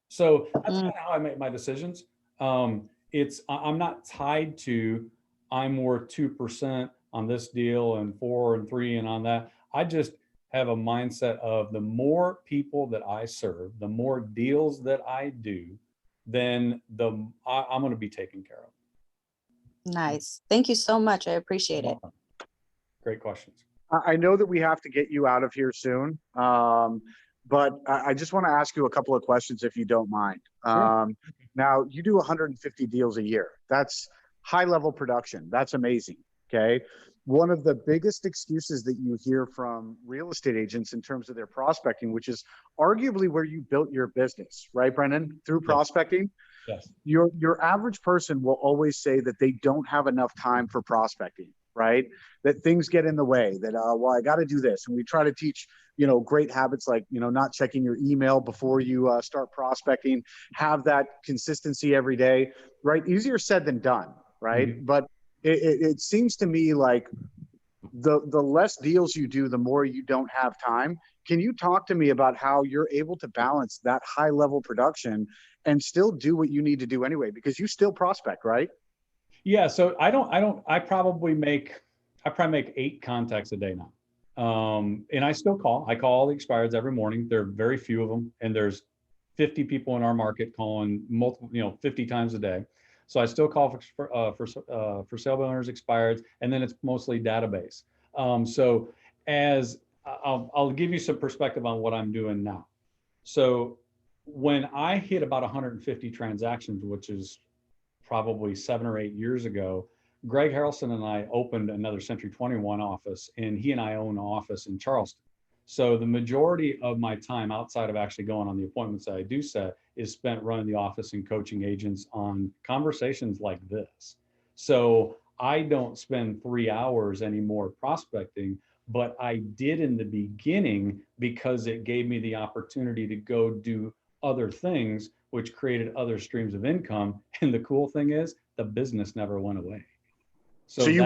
So that's kind of how I make my decisions. I'm not tied to, I'm worth 2% on this deal and 4 and 3 and on that. I just have a mindset of the more people that I serve, the more deals that I do, then I'm going to be taken care of. Nice. Thank you so much. I appreciate it. Great questions. I know that we have to get you out of here soon, but I just want to ask you a couple of questions if you don't mind. Sure. Now, you do 150 deals a year. That's high-level production. That's amazing, okay? One of the biggest excuses that you hear from real estate agents in terms of their prospecting, which is arguably where you built your business, right, Brendon? Through prospecting? Yes. Your average person will always say that they don't have enough time for prospecting, right? That things get in the way, that, well, I got to do this. And we try to teach, you know, great habits like, you know, not checking your email before you start prospecting, have that consistency every day, right? Easier said than done, right? But it seems to me like the less deals you do, the more you don't have time. Can you talk to me about how you're able to balance that high level production and still do what you need to do anyway? Because you still prospect, right? Yeah. So I probably make 8 contacts a day now. And I still call. I call all the expireds every morning. There are very few of them. And there's 50 people in our market calling multiple, 50 times a day. So I still call for sale by owners, expireds, and then it's mostly database. So as I'll give you some perspective on what I'm doing now. So when I hit about 150 transactions, which is probably 7 or 8 years ago, Greg Harrelson and I opened another Century 21 office, and he and I own an office in Charleston. So the majority of my time outside of actually going on the appointments that I do set is spent running the office and coaching agents on conversations like this. So I don't spend 3 hours anymore prospecting, but I did in the beginning because it gave me the opportunity to go do other things, which created other streams of income. And the cool thing is the business never went away. So you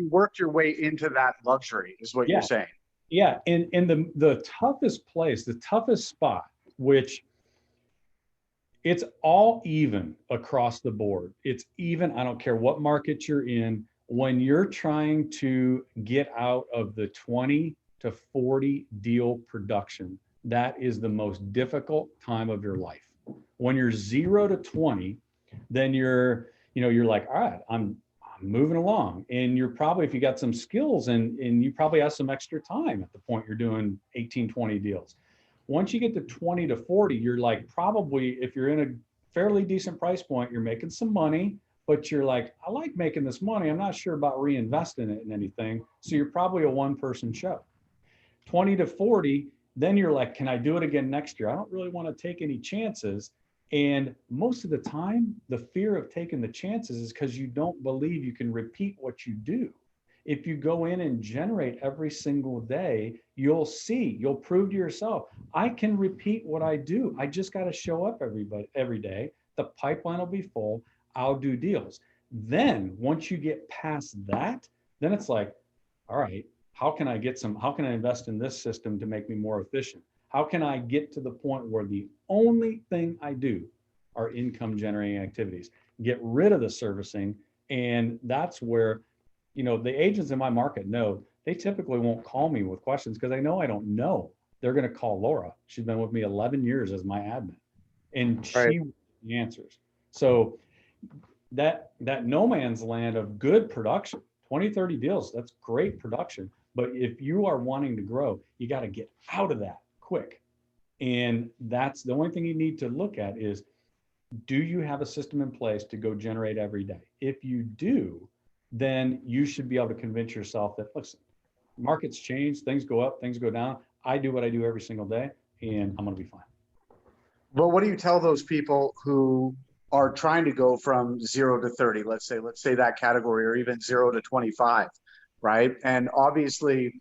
worked your way into that luxury is what you're saying. Yeah. And the toughest place, the toughest spot, which it's all even across the board. It's even, I don't care what market you're in, when you're trying to get out of the 20 to 40 deal production, that is the most difficult time of your life. When you're 0 to 20, then you're like, all right, I'm moving along. And you're probably, if you got some skills and you probably have some extra time at the point you're doing 18, 20 deals. Once you get to 20 to 40, you're like, probably, if you're in a fairly decent price point, you're making some money, but you're like, I like making this money. I'm not sure about reinvesting it in anything. So you're probably a one-person show. 20 to 40, then you're like, can I do it again next year? I don't really want to take any chances. And most of the time, the fear of taking the chances is because you don't believe you can repeat what you do. If you go in and generate every single day, you'll prove to yourself, I can repeat what I do. I just got to show up every day. The pipeline will be full. I'll do deals. Then once you get past that, then it's like, all right, how can I invest in this system to make me more efficient? How can I get to the point where the only thing I do are income generating activities? Get rid of the servicing. And that's where, the agents in my market know they typically won't call me with questions because they know I don't know. They're going to call Laura. She's been with me 11 years as my admin, and she answers. So that no man's land of good production, 20, 30 deals, that's great production. But if you are wanting to grow, you got to get out of that quick. And that's the only thing you need to look at is, do you have a system in place to go generate every day? If you do, then you should be able to convince yourself that, listen, markets change, things go up, things go down. I do what I do every single day, and I'm going to be fine. But what do you tell those people who are trying to go from 0 to 30, let's say that category, or even 0 to 25, right? And obviously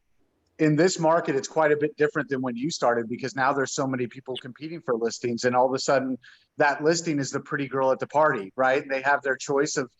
in this market, it's quite a bit different than when you started, because now there's so many people competing for listings, and all of a sudden that listing is the pretty girl at the party, right? They have their choice of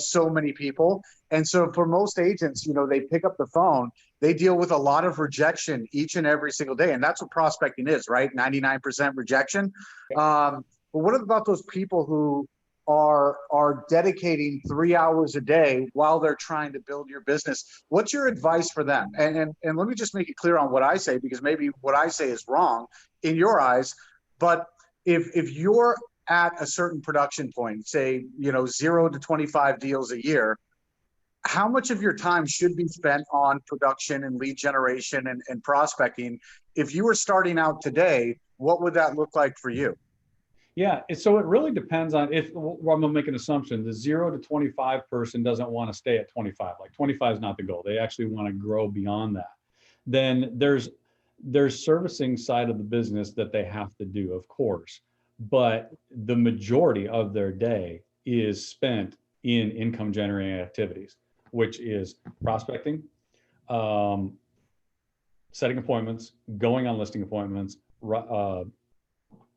so many people. And so for most agents, they pick up the phone, they deal with a lot of rejection each and every single day. And that's what prospecting is, right? 99% rejection. But what about those people who are dedicating 3 hours a day while they're trying to build your business? What's your advice for them? And let me just make it clear on what I say, because maybe what I say is wrong in your eyes. But if you're at a certain production point, say, 0 to 25 deals a year, how much of your time should be spent on production and lead generation and prospecting? If you were starting out today, what would that look like for you? Yeah, so it really depends on I'm going to make an assumption. The 0 to 25 person doesn't want to stay at 25. Like 25 is not the goal. They actually want to grow beyond that. Then there's servicing side of the business that they have to do, of course. But the majority of their day is spent in income generating activities, which is prospecting, setting appointments, going on listing appointments,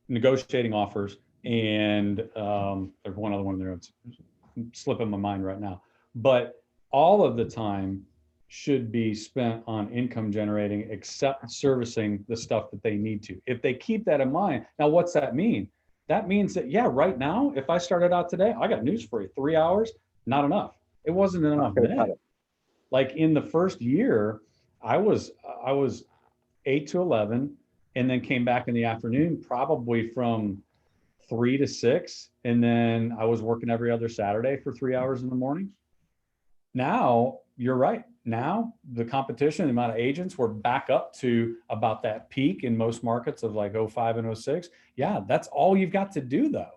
negotiating offers, and there's one other one there that's slipping my mind right now. But all of the time should be spent on income generating, except servicing the stuff that they need to. If they keep that in mind, now what's that mean? That means that, yeah, right now, if I started out today, I got news for you, 3 hours, not enough. It wasn't enough then. Like in the first year, I was 8 to 11, and then came back in the afternoon, probably from 3 to 6. And then I was working every other Saturday for 3 hours in the morning. Now, you're right. Now, the competition, the amount of agents, we're back up to about that peak in most markets of like 05 and 06. Yeah, that's all you've got to do, though.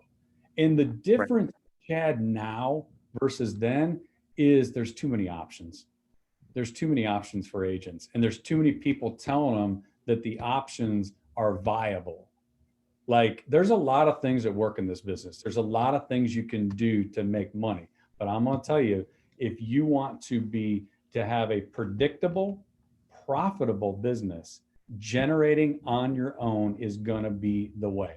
And the difference, Chad, now versus then is there's too many options. There's too many options for agents, and there's too many people telling them that the options are viable. Like, there's a lot of things that work in this business. There's a lot of things you can do to make money. But I'm going to tell you, if you want to have a predictable, profitable business, generating on your own is going to be the way.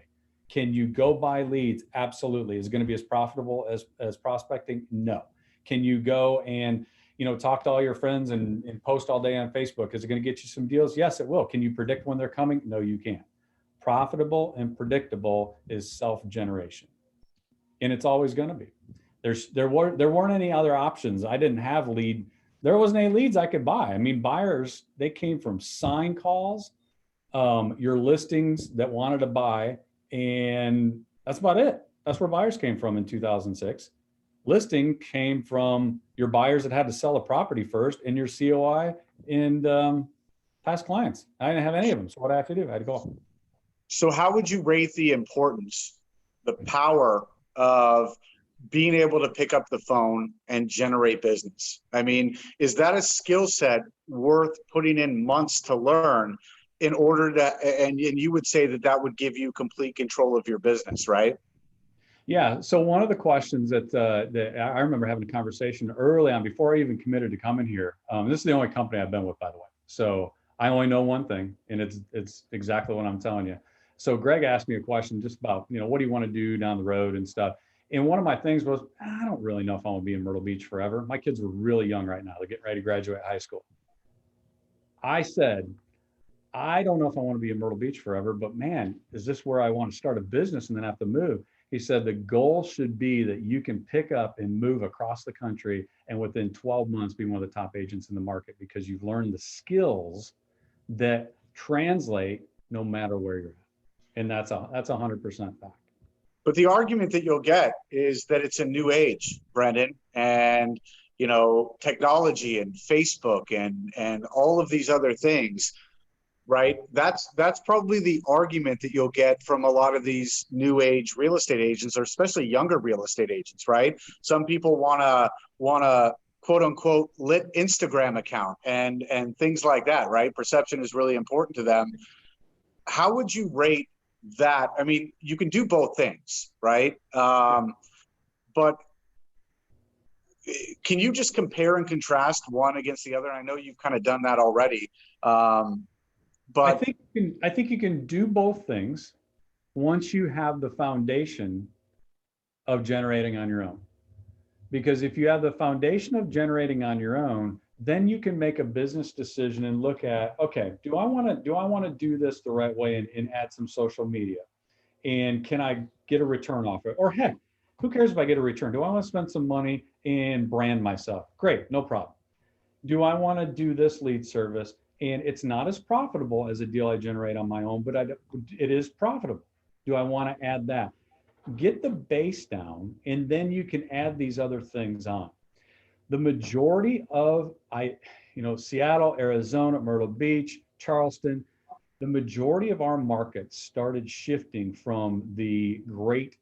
Can you go buy leads? Absolutely. Is it going to be as profitable as prospecting? No. Can you go and talk to all your friends and post all day on Facebook? Is it going to get you some deals? Yes, it will. Can you predict when they're coming? No, you can't. Profitable and predictable is self-generation. And it's always going to be. There weren't any other options. I didn't have there wasn't any leads I could buy. I mean, buyers, they came from sign calls, your listings that wanted to buy, and that's about it. That's where buyers came from in 2006. Listing came from your buyers that had to sell a property first, and your COI and past clients. I didn't have any of them. So what I have to do, I had to go. So how would you rate the importance, the power of being able to pick up the phone and generate business? I mean, is that a skill set worth putting in months to learn in order to, and you would say that that would give you complete control of your business, right? Yeah. So one of the questions that I remember having a conversation early on before I even committed to coming here. This is the only company I've been with, by the way. So I only know one thing, and it's exactly what I'm telling you. So Greg asked me a question just about, what do you want to do down the road and stuff. And one of my things was, I don't really know if I want to be in Myrtle Beach forever. My kids are really young right now. They're getting ready to graduate high school. I said, I don't know if I want to be in Myrtle Beach forever, but man, is this where I want to start a business and then have to move? He said, the goal should be that you can pick up and move across the country and within 12 months be one of the top agents in the market, because you've learned the skills that translate no matter where you're at. And that's 100% fact. But the argument that you'll get is that it's a new age, Brendon, and technology and Facebook and all of these other things, right? That's probably the argument that you'll get from a lot of these new age real estate agents, or especially younger real estate agents, right? Some people want to quote unquote lit Instagram account and things like that, right? Perception is really important to them. How would you rate that? I mean, you can do both things, right? But can you just compare and contrast one against the other? I know you've kind of done that already. But I think you can do both things once you have the foundation of generating on your own. Because if you have the foundation of generating on your own, then you can make a business decision and look at, okay, do I want to do this the right way and add some social media? And can I get a return off it? Or heck, who cares if I get a return? Do I want to spend some money and brand myself? Great, no problem. Do I want to do this lead service? And it's not as profitable as a deal I generate on my own, but it is profitable. Do I want to add that? Get the base down, and then you can add these other things on. The majority of Seattle, Arizona, Myrtle Beach, Charleston, the majority of our markets started shifting from the great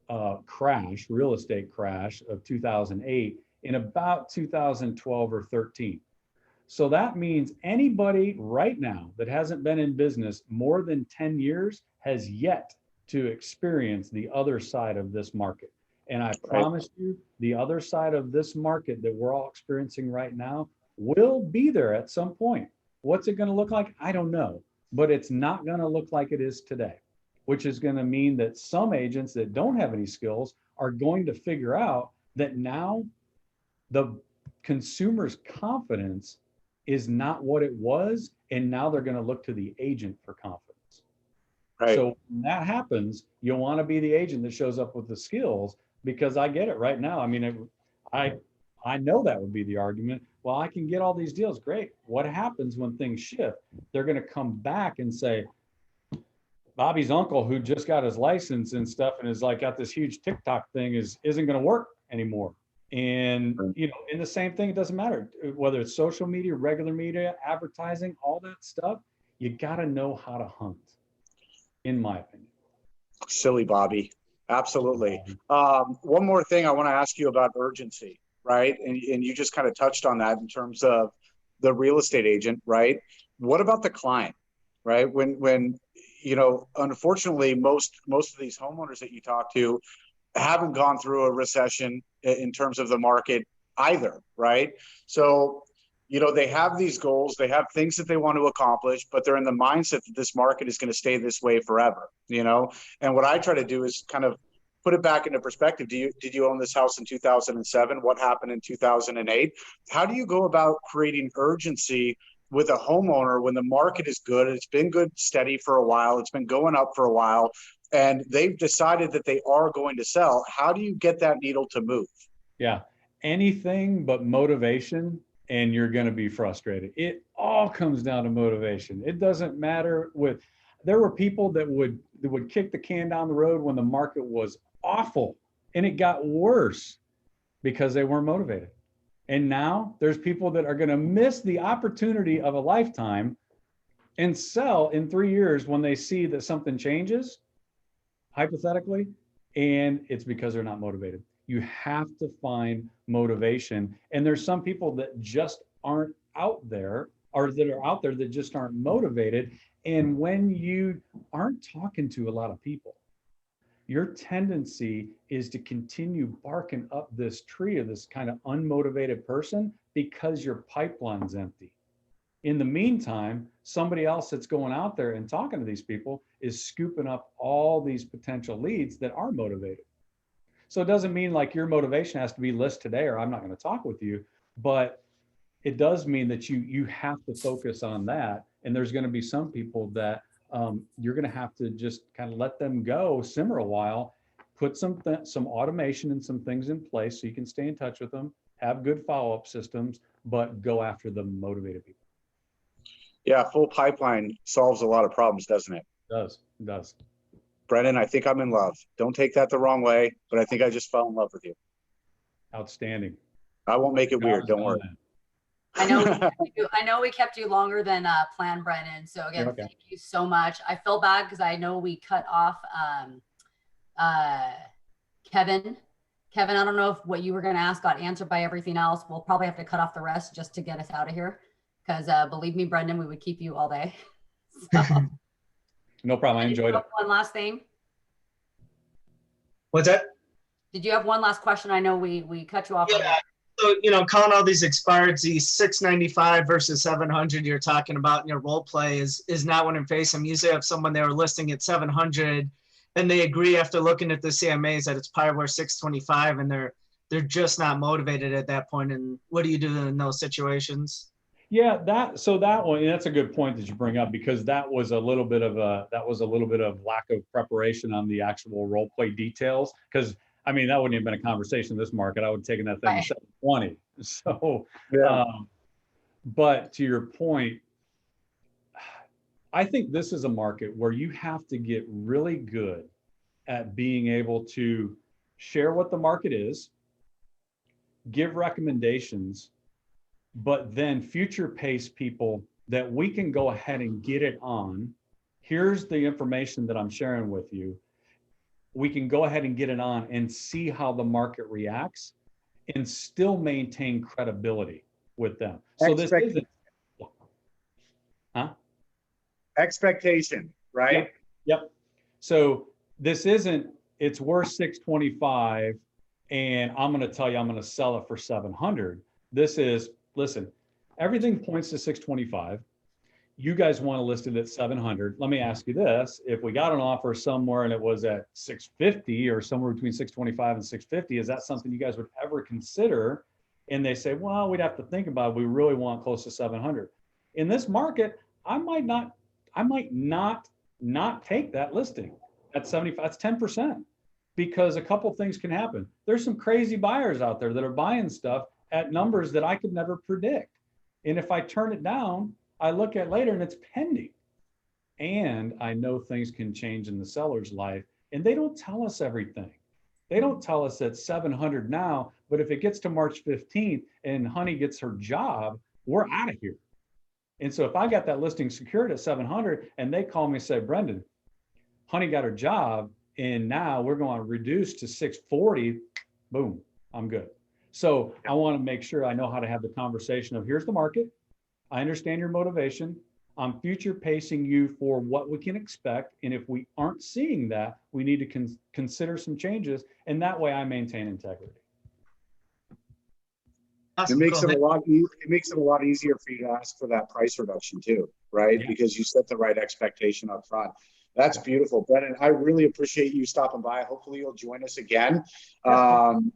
real estate crash of 2008 in about 2012 or 13. So that means anybody right now that hasn't been in business more than 10 years has yet to experience the other side of this market. And I promise you, the other side of this market that we're all experiencing right now will be there at some point. What's it going to look like? I don't know, but it's not going to look like it is today, which is going to mean that some agents that don't have any skills are going to figure out that now the consumer's confidence is not what it was, and now they're going to look to the agent for confidence. Right. So when that happens, you'll want to be the agent that shows up with the skills, because I get it right now. I mean, I know that would be the argument. Well, I can get all these deals. Great. What happens when things shift? They're going to come back and say, Bobby's uncle, who just got his license and stuff and is like got this huge TikTok thing, isn't going to work anymore. And, in the same thing, it doesn't matter whether it's social media, regular media, advertising, all that stuff. You got to know how to hunt, in my opinion. Silly Bobby. Absolutely. One more thing I want to ask you about urgency, right? And you just kind of touched on that in terms of the real estate agent, right? What about the client, right? When unfortunately, most of these homeowners that you talk to haven't gone through a recession in terms of the market either, right? So, they have these goals, they have things that they want to accomplish, but they're in the mindset that this market is going to stay this way forever, And what I try to do is kind of put it back into perspective. Did you own this house in 2007? What happened in 2008? How do you go about creating urgency with a homeowner when the market is good? It's been good, steady for a while. It's been going up for a while, and they've decided that they are going to sell. How do you get that needle to move? Yeah, anything but motivation and you're going to be frustrated. It all comes down to motivation. It doesn't matter there were people that would kick the can down the road when the market was awful, and it got worse because they weren't motivated. And now there's people that are going to miss the opportunity of a lifetime and sell in 3 years when they see that something changes, hypothetically, and it's because they're not motivated. You have to find motivation. And there's some people that just aren't out there, or that are out there that just aren't motivated. And when you aren't talking to a lot of people, your tendency is to continue barking up this tree of this kind of unmotivated person because your pipeline's empty. In the meantime, somebody else that's going out there and talking to these people is scooping up all these potential leads that are motivated. So it doesn't mean like your motivation has to be list today or I'm not going to talk with you, but it does mean that you have to focus on that. And there's going to be some people that you're going to have to just kind of let them go, simmer a while, put some automation and some things in place so you can stay in touch with them, have good follow-up systems, but go after the motivated people. Yeah, full pipeline solves a lot of problems, doesn't it? It does. Brendon, I think I'm in love. Don't take that the wrong way, but I think I just fell in love with you. Outstanding. I won't make it weird. Don't worry. I know we kept you longer than planned, Brendon. So again, okay. Thank you so much. I feel bad because I know we cut off Kevin. Kevin, I don't know if what you were going to ask got answered by everything else. We'll probably have to cut off the rest just to get us out of here. Because believe me, Brendon, we would keep you all day. So, no problem. I enjoyed it. One last thing. What's that? Did you have one last question? I know we cut you off. Yeah. So, calling all these expireds, these 695 versus 700 you're talking about in your role play is not what I'm facing. Usually I have someone they were listing at 700 and they agree after looking at the CMAs that it's probably worth 625 and they're just not motivated at that point. And what do you do in those situations? Yeah, that one, and that's a good point that you bring up, because that was a little bit of lack of preparation on the actual role play details. Because I mean, that wouldn't have been a conversation in this market. I would have taken that thing to 720. So, yeah. But to your point, I think this is a market where you have to get really good at being able to share what the market is, give recommendations, but then future pace people that we can go ahead and get it on. Here's the information that I'm sharing with you. We can go ahead and get it on and see how the market reacts and still maintain credibility with them. So this isn't, expectation, right? Yep. So this isn't, it's worth 625 and I'm going to tell you I'm going to sell it for 700. This is, listen, everything points to 625. You guys want to list it at 700. Let me ask you this. If we got an offer somewhere and it was at 650 or somewhere between 625 and 650, is that something you guys would ever consider? And they say, well, we'd have to think about it. We really want close to 700. In this market, I might not take that listing at 75. That's 10%, because a couple things can happen. There's some crazy buyers out there that are buying stuff at numbers that I could never predict. And if I turn it down, I look at later and it's pending. And I know things can change in the seller's life, and they don't tell us everything. They don't tell us that 700 now, but if it gets to March 15th and Honey gets her job, we're out of here. And so if I got that listing secured at 700 and they call me and say, Brendon, Honey got her job and now we're going to reduce to 640, boom, I'm good. So I want to make sure I know how to have the conversation of, here's the market. I understand your motivation. I'm future pacing you for what we can expect. And if we aren't seeing that, we need to consider some changes. And that way I maintain integrity. Awesome. It makes it a lot easier for you to ask for that price reduction too, right? Yeah. Because you set the right expectation up front. That's beautiful, Brendon. I really appreciate you stopping by. Hopefully, you'll join us again, and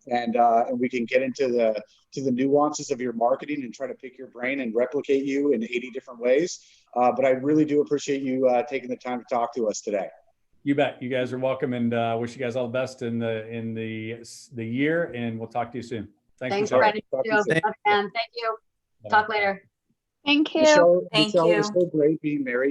we can get into the nuances of your marketing and try to pick your brain and replicate you in 80 different ways. But I really do appreciate you taking the time to talk to us today. You bet. You guys are welcome, and wish you guys all the best in the year. And we'll talk to you soon. Thanks, for Brendon. Thank you. Talk later. Thank you. Michelle, Thank Michelle, it was you. so great being married